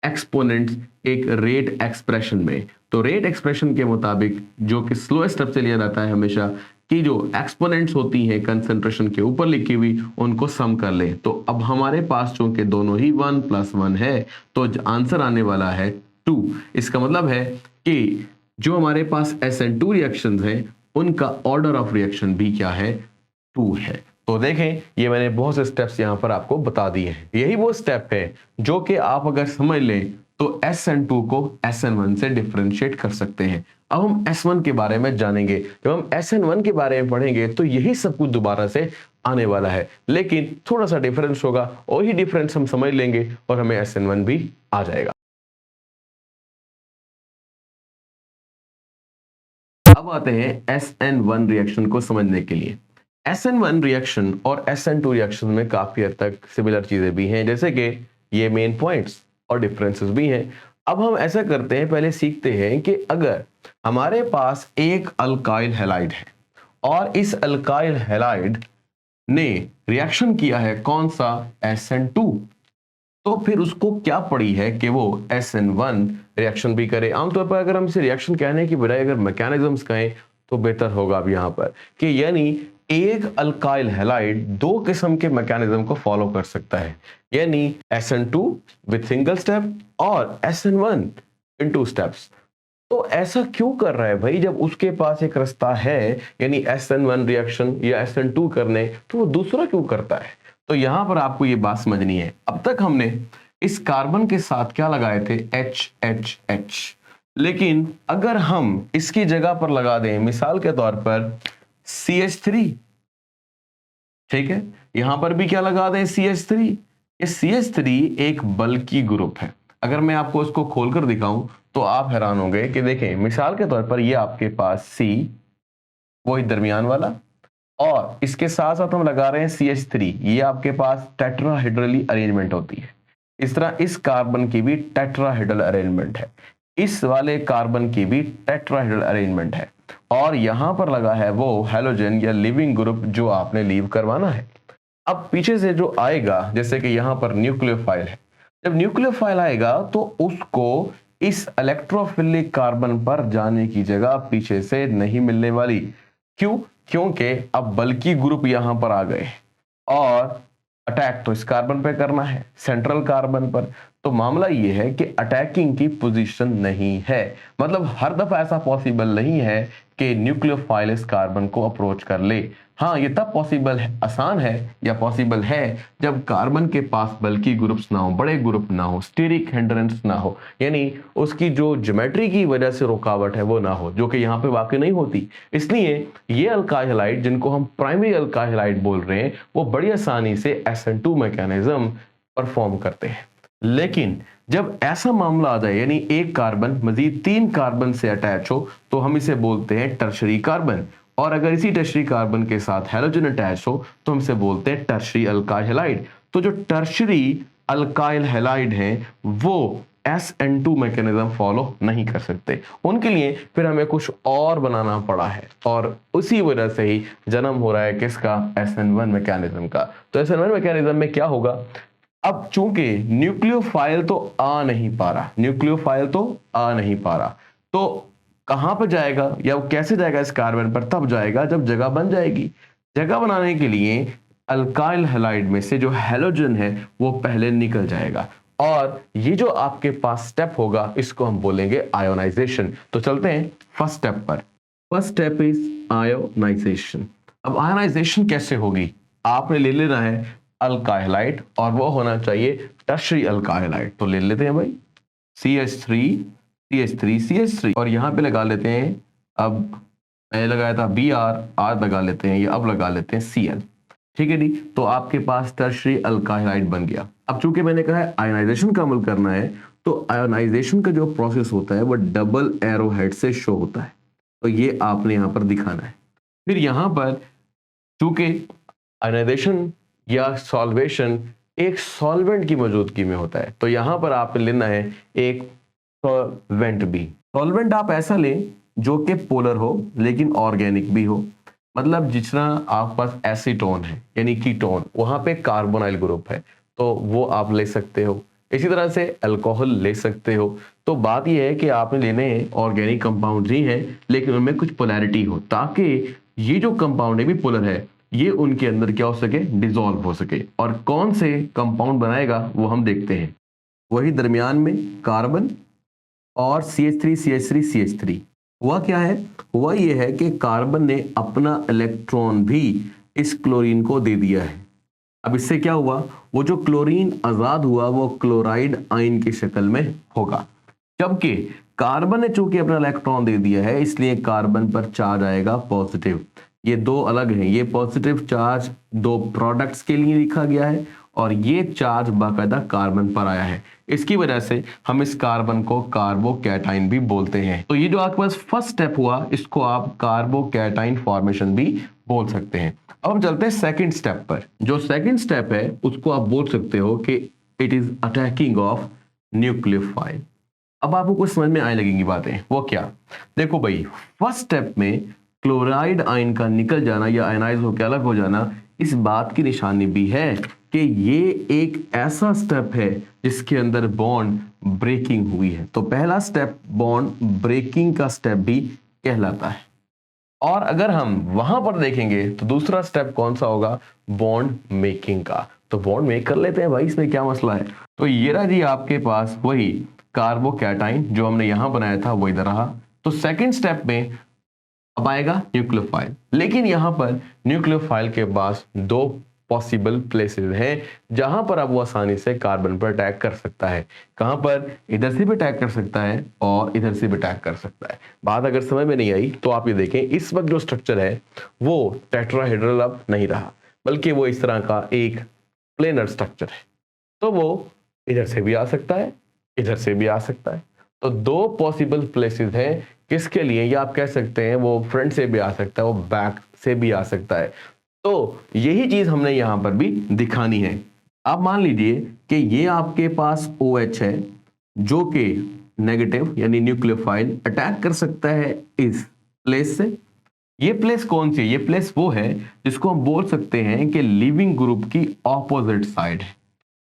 एक्सपोनेंट्स एक रेट एक्सप्रेशन में। तो रेट एक्सप्रेशन के मुताबिक जो कि स्लो स्टेप से लिया जाता है हमेशा कि जो एक्सपोनेंट्स होती हैं कंसंट्रेशन के ऊपर लिखी हुई उनको सम कर लें। तो अब हमारे पास चूंकि दोनों ही 1 + 1 है तो आंसर आने वाला है 2। इसका मतलब है कि जो हमारे पास SN2 रिएक्शंस हैं उनका ऑर्डर ऑफ रिएक्शन भी क्या है, 2 है। तो देखें, ये मैंने बहुत से स्टेप्स यहाँ पर आपको बता दिए हैं। यही वो स्टेप है जो कि आप अगर समझ लें तो SN2 को SN1 से डिफरेंशिएट कर सकते हैं। अब हम S1 के बारे में जानेंगे। जब हम SN1 के बारे में पढ़ेंगे तो यही सब कुछ दोबारा से आने वाला है, लेकिन थोड़ा सा डिफरेंस होगा, और वही डिफरेंस हम समझ लेंगे और हमें SN1 भी आ जाएगा। अब आते हैं SN1 रिएक्शन को समझने के लिए। SN1 रिएक्शन और SN2 रिएक्शन में काफी हद तक सिमिलर चीजें भी हैं, जैसे कि ये मेन पॉइंट्स और डिफरेंसेस भी हैं। अब हम ऐसा करते हैं, पहले सीखते हैं कि अगर हमारे पास एक अल्काइल हैलाइड है और इस अल्काइल हैलाइड ने रिएक्शन किया है कौन सा, SN2, तो फिर उसको क्या पड़ी है कि वो SN1 रिएक्शन भी करे। आमतौर पर अगर हम इसे रिएक्शन कहने की बजाय अगर मैकेनिज्म्स कहें तो बेहतर होगा अब यहाँ पर कि यानी एक अल्काइल हैलाइड 2 किस्म के मैकेनिज्म को फॉलो कर सकता है, यानी SN2 विद सिंगल स्टेप और SN1 इन 2 स्टेप्स। तो ऐसा क्यों कर रहा है भाई, जब उसके पास एक रास्ता है यानी SN1 रिएक्शन या SN2 करने, तो वो दूसरा क्यों करता है। तो यहां पर आपको ये बात समझनी है। अब तक हमने इस कार्बन के साथ क्या लगाए थे, HHH, लेकिन अगर हम इसकी जगह पर लगा दें मिसाल के तौर पर CH3, ठीक है, यहां पर भी क्या लगा दें, CH3। ये CH3 एक बल्की ग्रुप है। अगर मैं आपको इसको खोलकर दिखाऊं तो आप हैरान होंगे कि देखें, मिसाल के तौर पर ये आपके पास C, वही दरमियान वाला, और इसके साथ साथ हम लगा रहे हैं CH3, ये आपके पास टेट्राहेड्रली अरेंजमेंट होती है। इस तरह इस कार्बन की भी टेट्राहेड्रल अरेंजमेंट है, इस वाले कार्बन की भी टेट्राहेड्रल अरेंजमेंट है, और यहां पर लगा है वो हैलोजन या लिविंग ग्रुप जो आपने लीव करवाना है। अब पीछे से जो आएगा, जैसे कि यहां पर न्यूक्लियोफाइल है, जब न्यूक्लियोफाइल आएगा तो उसको इस इलेक्ट्रोफिलिक कार्बन पर जाने की जगह पीछे से नहीं मिलने वाली। क्यों, क्योंकि अब बल्कि ग्रुप यहां पर आ गए और अटैक तो इस कार्बन पे करना है, सेंट्रल कार्बन पर। तो मामला ये है कि अटैकिंग की पोजीशन नहीं है, मतलब हर दफा ऐसा पॉसिबल नहीं है कि न्यूक्लियोफाइल इस कार्बन को अप्रोच कर ले। हाँ, ये तब पॉसिबल है, आसान है या पॉसिबल है जब कार्बन के पास बल्कि ग्रुप्स ना हो, बड़े ग्रुप ना हो, स्टीरिक हिंड्रेंस ना हो, यानी उसकी जो ज्योमेट्री की वजह से रुकावट है वो ना हो, जो कि यहाँ पे वाकई नहीं होती। इसलिए ये अल्काइल हैलाइड जिनको हम प्राइमरी अल्काइल हैलाइड बोल रहे हैं, वो बड़ी आसानी से SN2 मैकेनिज्म परफॉर्म करते हैं। लेकिन जब ऐसा मामला आ जाए, यानी एक कार्बन मजीद 3 कार्बन से अटैच हो, तो हम इसे बोलते हैं टर्शरी कार्बन, और अगर इसी टर्शरी कार्बन के साथ हैलोजन अटैच हो तो हम इसे बोलते हैं टर्शरी अल्काइल हैलाइड। तो जो टर्शरी अल्काइल हैलाइड हैं वो SN2 मैकेनिज्म फॉलो नहीं कर सकते, उनके लिए फिर हमें कुछ और बनाना पड़ा है, और उसी वजह से ही जन्म हो रहा है किसका, SN1 मैकेनिज्म का। तो SN1 मैकेनिज्म में क्या होगा, अब चूंकि न्यूक्लियोफाइल तो आ नहीं पा रहा, न्यूक्लियोफाइल तो आ नहीं पा रहा, तो कहां पर जाएगा या वो कैसे जाएगा इस कार्बन पर, तब जाएगा जब जगह बन जाएगी। जगह बनाने के लिए अल्काइल हैलाइड में से जो हैलोजन है वो पहले निकल जाएगा, और ये जो आपके पास स्टेप होगा इसको हम बोलेंगे आयोनाइजेशन। तो चलते हैं फर्स्ट स्टेप पर। First step is ionisation. अब आयोनाइजेशन कैसे होगी, आपने ले लेना है अल्काइल हैलाइड और वो होना चाहिए टर्शरी अल्काइल हैलाइड। तो ले लेते हैं भाई CH3 CH3 CH3, और यहां पे लगा लेते हैं, अब मैंने लगाया था Br लगा लेते हैं, ये अब लगा लेते हैं Cl। ठीक है जी, तो आपके पास टर्शरी अल्काइल हैलाइड बन गया। अब चूंकि मैंने कहा है आयोनाइजेशन का अमल करना है, तो आयोनाइजेशन का जो प्रोसेस होता है वो डबल एरो हेड से शो होता है, तो ये आपने यहां पर दिखाना है। फिर यहां पर चूंकि आयोनाइजेशन या सॉल्वेशन एक सॉल्वेंट की मौजूदगी में होता है, तो यहां पर आपने लेना है एक सॉल्वेंट भी। सॉल्वेंट आप ऐसा लें जो कि पोलर हो लेकिन ऑर्गेनिक भी हो, मतलब जितना आपके पास एसीटोन है यानी कीटोन, वहां पे कार्बोनाइल ग्रुप है तो वो आप ले सकते हो। इसी तरह से अल्कोहल ले सकते हो। तो बात यह है कि आपने लेने हैं ऑर्गेनिक कंपाउंड ही हैं लेकिन उनमें कुछ पोलैरिटी हो, ताकि ये जो कंपाउंड है भी पोलर है, ये उनके अंदर क्या हो सके, डिसॉल्व हो सके। और कौन से कंपाउंड बनाएगा वो हम देखते हैं, वही दरमियान में कार्बन और CH3 CH3 CH3, हुआ क्या है, हुआ ये है कि कार्बन ने अपना इलेक्ट्रॉन भी इस क्लोरीन को दे दिया है। अब इससे क्या हुआ, वो जो क्लोरीन आजाद हुआ वो क्लोराइड आयन की शक्ल में होगा, जबकि कार्बन ने चूंकि अपना इलेक्ट्रॉन दे दिया है इसलिए कार्बन पर चार्ज आएगा पॉजिटिव। ये दो अलग हैं, ये पॉजिटिव चार्ज दो प्रोडक्ट्स के लिए लिखा गया है और ये चार्ज बाकायदा कार्बन पर आया है। इसकी वजह से हम इस कार्बन को कार्बोकैटायन भी बोलते हैं। तो ये जो आपके पास फर्स्ट स्टेप हुआ इसको आप कार्बोकैटायन फॉर्मेशन भी बोल सकते हैं। अब हम चलते हैं सेकंड स्टेप पर। जो सेकंड स्टेप है उसको आप बोल सकते हो कि it is attacking of nucleophile. अब आपको कुछ समझ में आने लगेंगी बातें, वो क्या, देखो भाई, फर्स्ट स्टेप में क्लोराइड आयन का निकल जाना या आयनाइज होकर अलग हो जाना इस बात की निशानी भी है कि ये एक ऐसा स्टेप है जिसके अंदर बॉन्ड ब्रेकिंग हुई है। तो पहला स्टेप बॉन्ड ब्रेकिंग का स्टेप भी कहलाता है। और अगर हम वहां पर देखेंगे तो दूसरा स्टेप कौन सा होगा, बॉन्ड मेकिंग का। तो बॉन्ड मेक कर लेते हैं भाई, इसमें क्या मसला है। तो ये रहा जी आपके पास वही कार्बोकैटायन जो हमने यहां बनाया था वो इधर रहा। तो सेकंड स्टेप में अब आएगा न्यूक्लियोफाइल, लेकिन यहां पर न्यूक्लियोफाइल के पास दो पॉसिबल प्लेसेस हैं जहां पर अब वो आसानी से कार्बन पर अटैक कर सकता है। कहां पर, इधर से भी अटैक कर सकता है और इधर से भी अटैक कर सकता है। बात अगर समझ में नहीं आई तो आप ये देखें, इस वक्त जो स्ट्रक्चर है वो टेट्राहेड्रल अब नहीं रहा, बल्कि वो इस तरह का एक प्लेनर स्ट्रक्चर है। तो वो इधर से भी आ सकता है, इधर से भी आ सकता है। तो दो पॉसिबल प्लेसेस हैं किसके लिए, या आप कह सकते हैं वो फ्रंट से भी आ सकता है, वो बैक से भी आ सकता है। तो यही चीज हमने यहां पर भी दिखानी है। आप मान लीजिए कि ये आपके पास OH है जो कि नेगेटिव यानी न्यूक्लियोफाइल अटैक कर सकता है इस प्लेस से। ये प्लेस कौन सी है, ये प्लेस वो है जिसको हम बोल सकते हैं कि लिविंग ग्रुप की ऑपोजिट साइड है।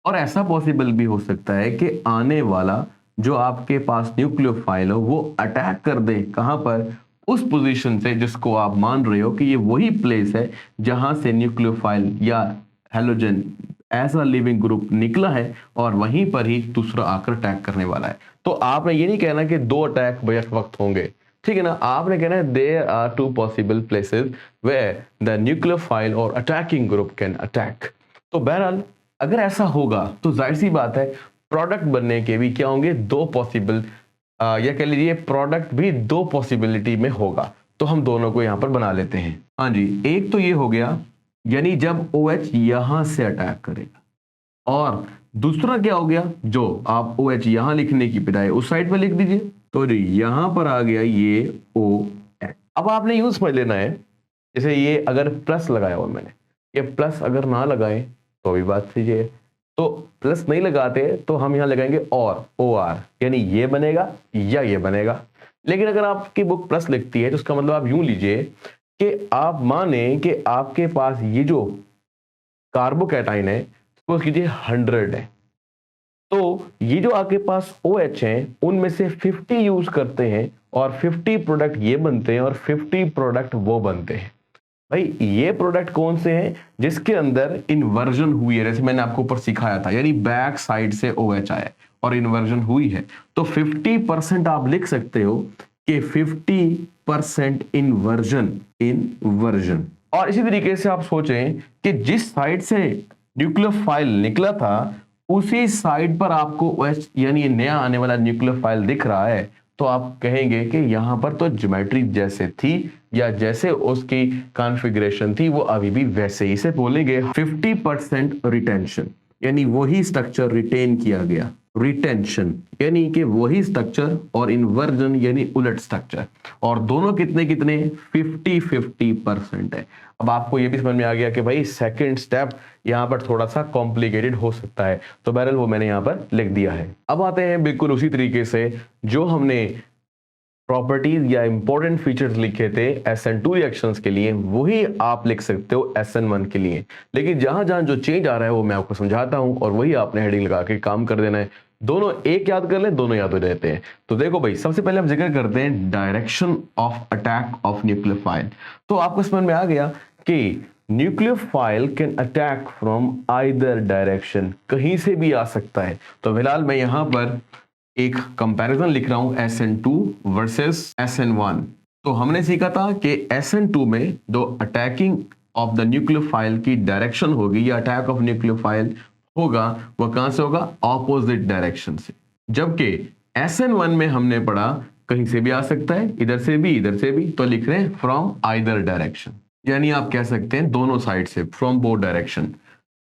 और ऐसा पॉसिबल भी हो सकता है कि आने वाला जो आपके पास न्यूक्लियोफाइल हो वो अटैक कर दे, कहां पर, उस पोजीशन से जिसको आप मान रहे हो कि ये वही प्लेस है जहां से न्यूक्लियोफाइल या हैलोजन ऐसा लिविंग ग्रुप निकला है और वहीं पर ही दूसरा आकर अटैक करने वाला है। तो आपने ये नहीं कहना कि दो अटैक बैक वक्त होंगे, ठीक है ना, आपने कहना है there are two possible places where the nucleophile और अटैकिंग ग्रुप कैन अटैक। तो बहरहाल अगर ऐसा होगा तो जाहिर सी बात है प्रोडक्ट बनने के भी क्या होंगे, दो पॉसिबल, या कह लीजिए प्रोडक्ट भी दो पॉसिबिलिटी में होगा। तो हम दोनों को यहां पर बना लेते हैं। हाँ जी, एक तो ये हो गया यानी जब OH यहां से अटैक करेगा, और दूसरा क्या हो गया, जो आप OH यहां लिखने की बजाय उस साइड पर लिख दीजिए। तो जी यहां पर आ गया ये OH। अब आपने यूं समझ लेना है, जैसे ये अगर प्लस लगाया हुआ मैंने, ये प्लस अगर ना लगाए तो भी बात सही है। तो प्लस नहीं लगाते तो हम यहां लगाएंगे और OR, यानी ये बनेगा या ये बनेगा। लेकिन अगर आपकी बुक प्लस लिखती है तो उसका मतलब आप यूं लीजिए कि आप माने कि आपके पास ये जो कार्बोकैटाइन है सपोज कीजिए 100 है, तो ये जो आपके पास OH हैं उनमें से 50 यूज करते हैं और 50 प्रोडक्ट ये बनते हैं और 50 प्रोडक्ट वो बनते हैं। भाई ये प्रोडक्ट कौन से हैं, जिसके अंदर इन्वर्जन हुई है, जैसे मैंने आपको ऊपर सिखाया था, यानी बैक साइड से OH आया और इन्वर्जन हुई है। तो 50% आप लिख सकते हो कि 50% इन्वर्जन। और इसी तरीके से आप सोचें कि जिस साइड से न्यूक्लियोफाइल निकला था उसी साइड पर आपको OH यानी नया आने वाला न्यूक्लियोफाइल दिख रहा है, तो आप कहेंगे कि यहां पर तो ज्योमेट्री जैसे थी या जैसे उसकी कॉन्फ़िगरेशन थी वो अभी भी वैसे ही, से बोलेंगे 50% रिटेंशन, यानी वही स्ट्रक्चर रिटेन किया गया। रिटेंशन यानी कि वही स्ट्रक्चर और इन्वर्जन यानी उलट स्ट्रक्चर, और दोनों कितने कितने 50-50% है। अब आपको ये भी समझ में आ गया कि भाई सेकंड स्टेप यहाँ पर थोड़ा सा कॉम्प्लिकेटेड हो सकता है, तो बहरहाल वो मैंने यहाँ पर लिख दिया है। अब आते हैं बिल्कुल उसी तरीके से जो हमने प्रॉपर्टीज या इंपॉर्टेंट फीचर्स लिखे थे SN2 रिएक्शंस के लिए, वही आप लिख सकते हो SN1 के लिए। लेकिन जहां जहां जो चेंज आ रहा है वो मैं आपको समझाता हूं और वही आपने हेडिंग लगा के काम कर देना है। दोनों एक याद कर ले, दोनों याद हो जाते हैं। तो देखो भाई, सबसे पहले हम जिक्र करते हैं direction of attack of nucleophile. तो आपको समझ में आ गया कि nucleophile can attack from either direction, कहीं से भी आ सकता है। तो फिलहाल मैं यहां पर एक कंपैरिजन लिख रहा हूं SN2 वर्सेस SN1। तो हमने सीखा था कि SN2 में जो अटैकिंग ऑफ द न्यूक्लियोफाइल की डायरेक्शन होगी या अटैक ऑफ न्यूक्लियोफाइल होगा वो कहां से होगा, ऑपोजिट डायरेक्शन से। जबकि SN1 में हमने पढ़ा कहीं से भी आ सकता है, इधर से भी इधर से भी, तो लिख रहे हैं फ्रॉम आइदर डायरेक्शन, यानी आप कह सकते हैं दोनों साइड से, from both direction.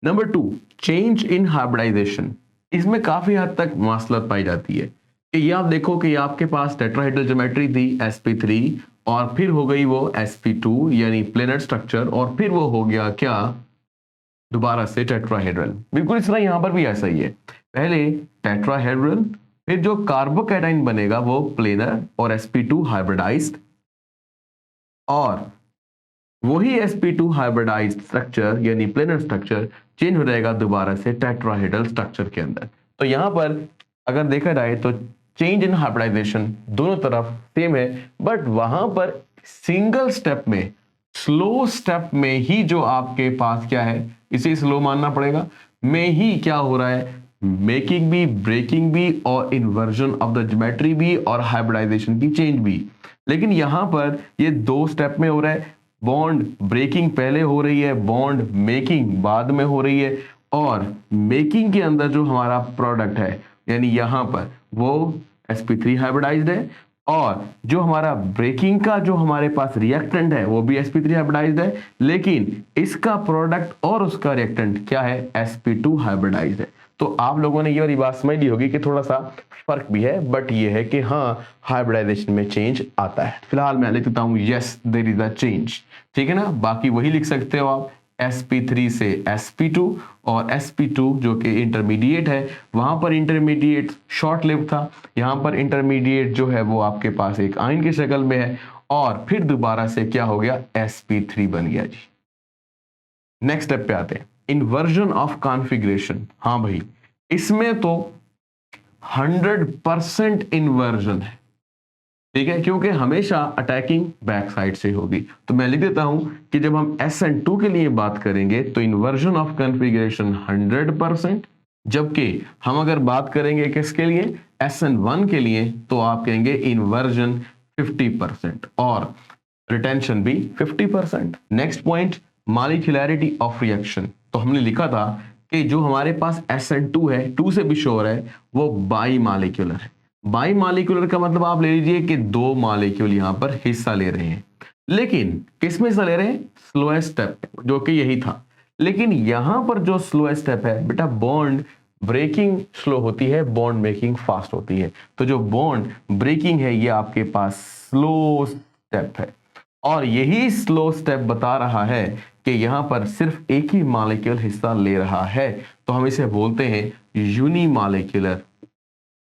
Number 2, change in hybridisation. इसमें काफी हद तक मसलत पाई जाती है कि ये आप देखो कि आपके पास टेट्राहेड्रल ज्योमेट्री थी sp3 और फिर हो गई वो sp2 यानी प्लेनर स्ट्रक्चर, और फिर वो हो गया क्या, दोबारा से टेट्राहेड्रल। बिल्कुल इस तरह यहां पर भी ऐसा ही है, पहले टेट्राहेड्रल, फिर जो कार्बोकैटाइन बनेगा वो प्लेनर और sp2 हाइब्रिडाइज्ड, और वही sp2 हाइब्रिडाइज्ड स्ट्रक्चर यानी प्लेनर स्ट्रक्चर चेंज हो जाएगा दोबारा से टेट्राहेड्रल स्ट्रक्चर के अंदर। तो यहां पर अगर देखा जाए तो चेंज इन हाइब्रिडाइजेशन दोनों तरफ सेम है, बट वहां पर सिंगल स्टेप में, स्लो स्टेप में ही जो आपके पास क्या है, इसे स्लो मानना पड़ेगा, में ही क्या हो रहा है, मेकिंग भी, ब्रेकिंग भी, और इन्वर्जन ऑफ द ज्योमेट्री भी, और हाइब्रिडाइजेशन की चेंज भी। लेकिन यहां पर ये दो स्टेप में हो रहा है, बॉन्ड ब्रेकिंग पहले हो रही है, बॉन्ड मेकिंग बाद में हो रही है, और मेकिंग के अंदर जो हमारा प्रोडक्ट है यानी यहां पर वो sp3 हाइब्रिडाइज्ड है, और जो हमारा ब्रेकिंग का जो हमारे पास रिएक्टेंट है वो भी sp3 हाइब्रिडाइज्ड है, लेकिन इसका प्रोडक्ट और उसका रिएक्टेंट क्या है, sp2 हाइब्रिडाइज्ड है। तो आप लोगों ने ये वाली बात समझ ली होगी कि थोड़ा सा फर्क भी है, बट ये है कि हाँ हाइब्रिडाइजेशन में चेंज आता है। फिलहाल मैं लिख देता हूं yes there is a change, ठीक है ना। बाकी वही लिख सकते हो आप, sp3 से sp2, और sp2 जो कि इंटरमीडिएट है, वहां पर इंटरमीडिएट शॉर्ट लिव था, यहां पर इंटरमीडिएट जो है वो आपके पास एक आयन की शक्ल में है, और फिर दोबारा से क्या हो गया, sp3 बन गया जी। नेक्स्ट स्टेप पे आते हैं, इन्वर्जन ऑफ कॉन्फ़िगरेशन। हाँ भाई, इसमें तो 100% इन्वर्जन है, ठीक है, क्योंकि हमेशा अटैकिंग बैक साइड से होगी। तो मैं लिख देता हूं कि जब हम SN2 के लिए बात करेंगे तो इन्वर्जन ऑफ कॉन्फ़िगरेशन 100%, जबकि हम अगर बात करेंगे किसके लिए, SN1 के लिए, तो आप कहेंगे इन्वर्जन 50% और रिटेंशन भी 50%। Next point, molecularity of reaction. तो हमने लिखा था कि जो हमारे पास SN2 है, 2 से भी श्योर है, वो बाई मॉलिक्यूलर है। बाई मॉलिक्यूलर का मतलब आप ले लीजिए कि दो मॉलिक्यूल यहां पर हिस्सा ले रहे हैं, लेकिन किस में हिस्सा ले रहे हैं, स्लोएस्ट स्टेप, जो कि यही था। लेकिन यहां पर जो स्लोएस्ट स्टेप है बेटा, बॉन्ड ब्रेकिंग स्लो होती है, बॉन्ड मेकिंग फास्ट होती है। तो जो बॉन्ड ब्रेकिंग है ये आपके पास स्लो स्टेप है, और यही स्लो स्टेप बता रहा है कि यहां पर सिर्फ एक ही मॉलिक्यूल हिस्सा ले रहा है, तो हम इसे बोलते हैं यूनिमॉलिक्यूलर,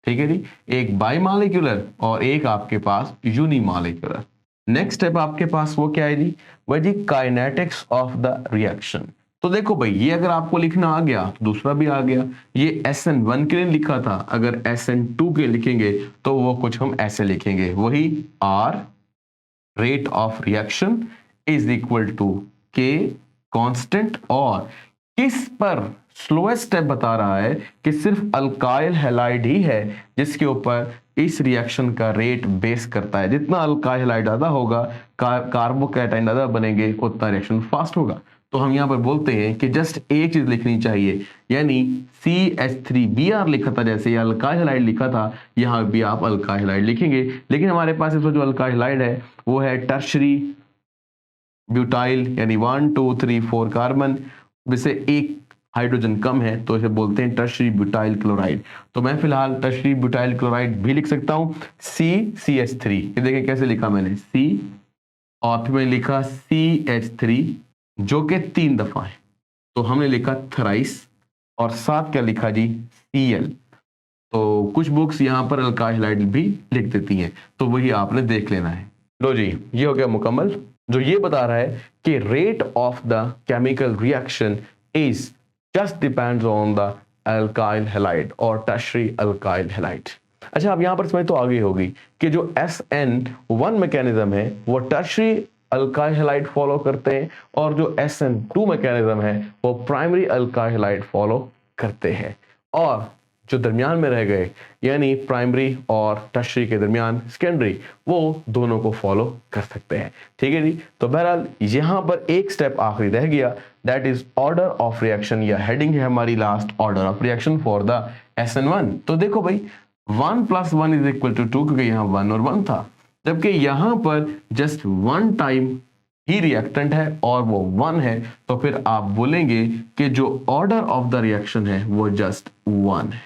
ठीक है जी, एक बाइमॉलिक्यूलर और एक आपके पास यूनिमॉलिक्यूलर। नेक्स्ट स्टेप आपके पास वो क्या है जी, वह जी काइनेटिक्स ऑफ द रिएक्शन। तो देखो भाई, ये अगर आपको लिखना आ गया तो दूसरा भी आ गया। ये SN1 के लिए लिखा था, अगर SN2 के लिखेंगे तो वो कुछ हम ऐसे लिखेंगे, वही R rate of reaction is equal to K constant, और किस पर स्लोएस्ट स्टेप बता रहा है कि सिर्फ अल्काइल हैलाइड ही है जिसके ऊपर इस रिएक्शन का रेट बेस करता है। जितना अल्काइल हैलाइड ज्यादा होगा, कार्बोकैटाइन ज्यादा बनेंगे, उतना रिएक्शन फास्ट होगा। तो हम यहां पर बोलते हैं कि जस्ट एक चीज लिखनी चाहिए, यानी CH3Br लिखा था जैसे अल्काइल हैलाइड लिखा था, यहां भी आप अल्काइल हैलाइड लिखेंगे। लेकिन हमारे पास इसमें जो अल्काइल हैलाइड है वो है टर्शरी ब्यूटाइल, यानी 1 2 3 4 कार्बन, जिससे एक हाइड्रोजन कम है, तो इसे बोलते हैं टर्शरी ब्यूटाइल क्लोराइड। तो मैं फिलहाल टर्शरी ब्यूटाइल क्लोराइड भी लिख सकता हूं, CCH3। ये देखें कैसे लिखा मैंने, C, और फिर मैंने लिखा CH3 जो कि 3 दफा है, तो हमने लिखा थराइस, और साथ क्या लिखा जी, Cl। तो कुछ बुक्स यहां पर अल्काइल हैलाइड भी लिख देती हैं, तो वही आपने देख लेना है। लो जी, ये हो गया मुकम्मल, जो ये बता रहा है कि rate of the chemical reaction is just depends on the alkyl halide और टर्शरी अल्काइल हैलाइड। अच्छा, अब यहां पर समझ तो आ गई होगी कि जो SN1 मैकेनिज्म है वो टर्शरी अल्काइल हैलाइड फॉलो करते हैं, और जो SN2 मैकेनिज्म है वो प्राइमरी अल्काइल हैलाइड फॉलो करते हैं। और जो दरमियान में रह गए यानी प्राइमरी और टर्शरी के दरमियान सेकेंडरी, वो दोनों को फॉलो कर सकते हैं। ठीक है जी। तो बहरहाल यहाँ पर एक स्टेप आखिरी रह गया, that is order of reaction, या हेडिंग है हमारी last, order of reaction for the SN1। तो देखो भाई 1 + 1 = 2, क्योंकि यहाँ 1 और 1 था, जबकि यहाँ पर जस्ट 1 टाइम ही रिएक्टेंट है और वो 1 है, तो फिर आप बोलेंगे कि जो ऑर्डर ऑफ द रिएक्शन है वो जस्ट 1 है।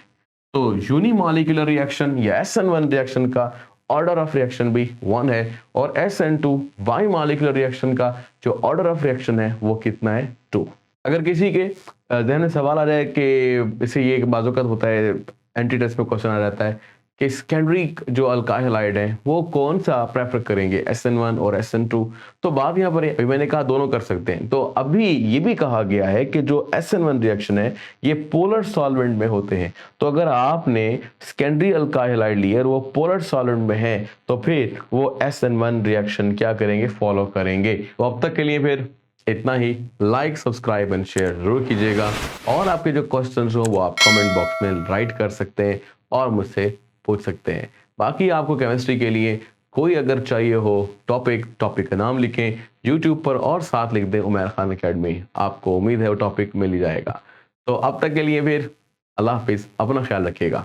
तो यूनिमॉलिक्यूलर रिएक्शन या SN1 रिएक्शन का ऑर्डर ऑफ रिएक्शन भी 1 है, और SN2 बाइमॉलिक्यूलर रिएक्शन का जो ऑर्डर ऑफ रिएक्शन है वो कितना है, 2। अगर किसी के ज़हन में सवाल आ जाए कि इसे ये बाज़-औक़ात होता है, एंट्री टेस्ट में क्वेश्चन आ जाता है कि सेकेंडरी जो अल्काइल हैलाइड हैं वो कौन सा प्रेफर करेंगे, SN1 और SN2। तो बात यहाँ पर है, मैंने कहा दोनों कर सकते हैं। तो अभी ये भी कहा गया है कि जो SN1 रिएक्शन है ये पोलर सॉल्वेंट में होते हैं। तो अगर आपने सेकेंडरी अल्काइल हैलाइड लिए और वो पोलर सॉल्वेंट में है तो फिर वो SN1 रिएक्शन क्या करेंगे, फॉलो करेंगे। तो अब तक के लिए फिर इतना ही। लाइक, सब्सक्राइब एंड शेयर जरूर कीजिएगा, और आपके जो क्वेश्चंस हो वो आप कमेंट बॉक्स में राइट कर सकते हैं और मुझसे पूछ सकते हैं। बाकी आपको केमिस्ट्री के लिए कोई अगर चाहिए हो टॉपिक का नाम लिखें यूट्यूब पर और साथ लिख दें उमैर खान अकेडमी, आपको उम्मीद है वो टॉपिक मिल ही जाएगा। तो अब तक के लिए फिर अल्लाह हाफिज़, अपना ख्याल रखिएगा।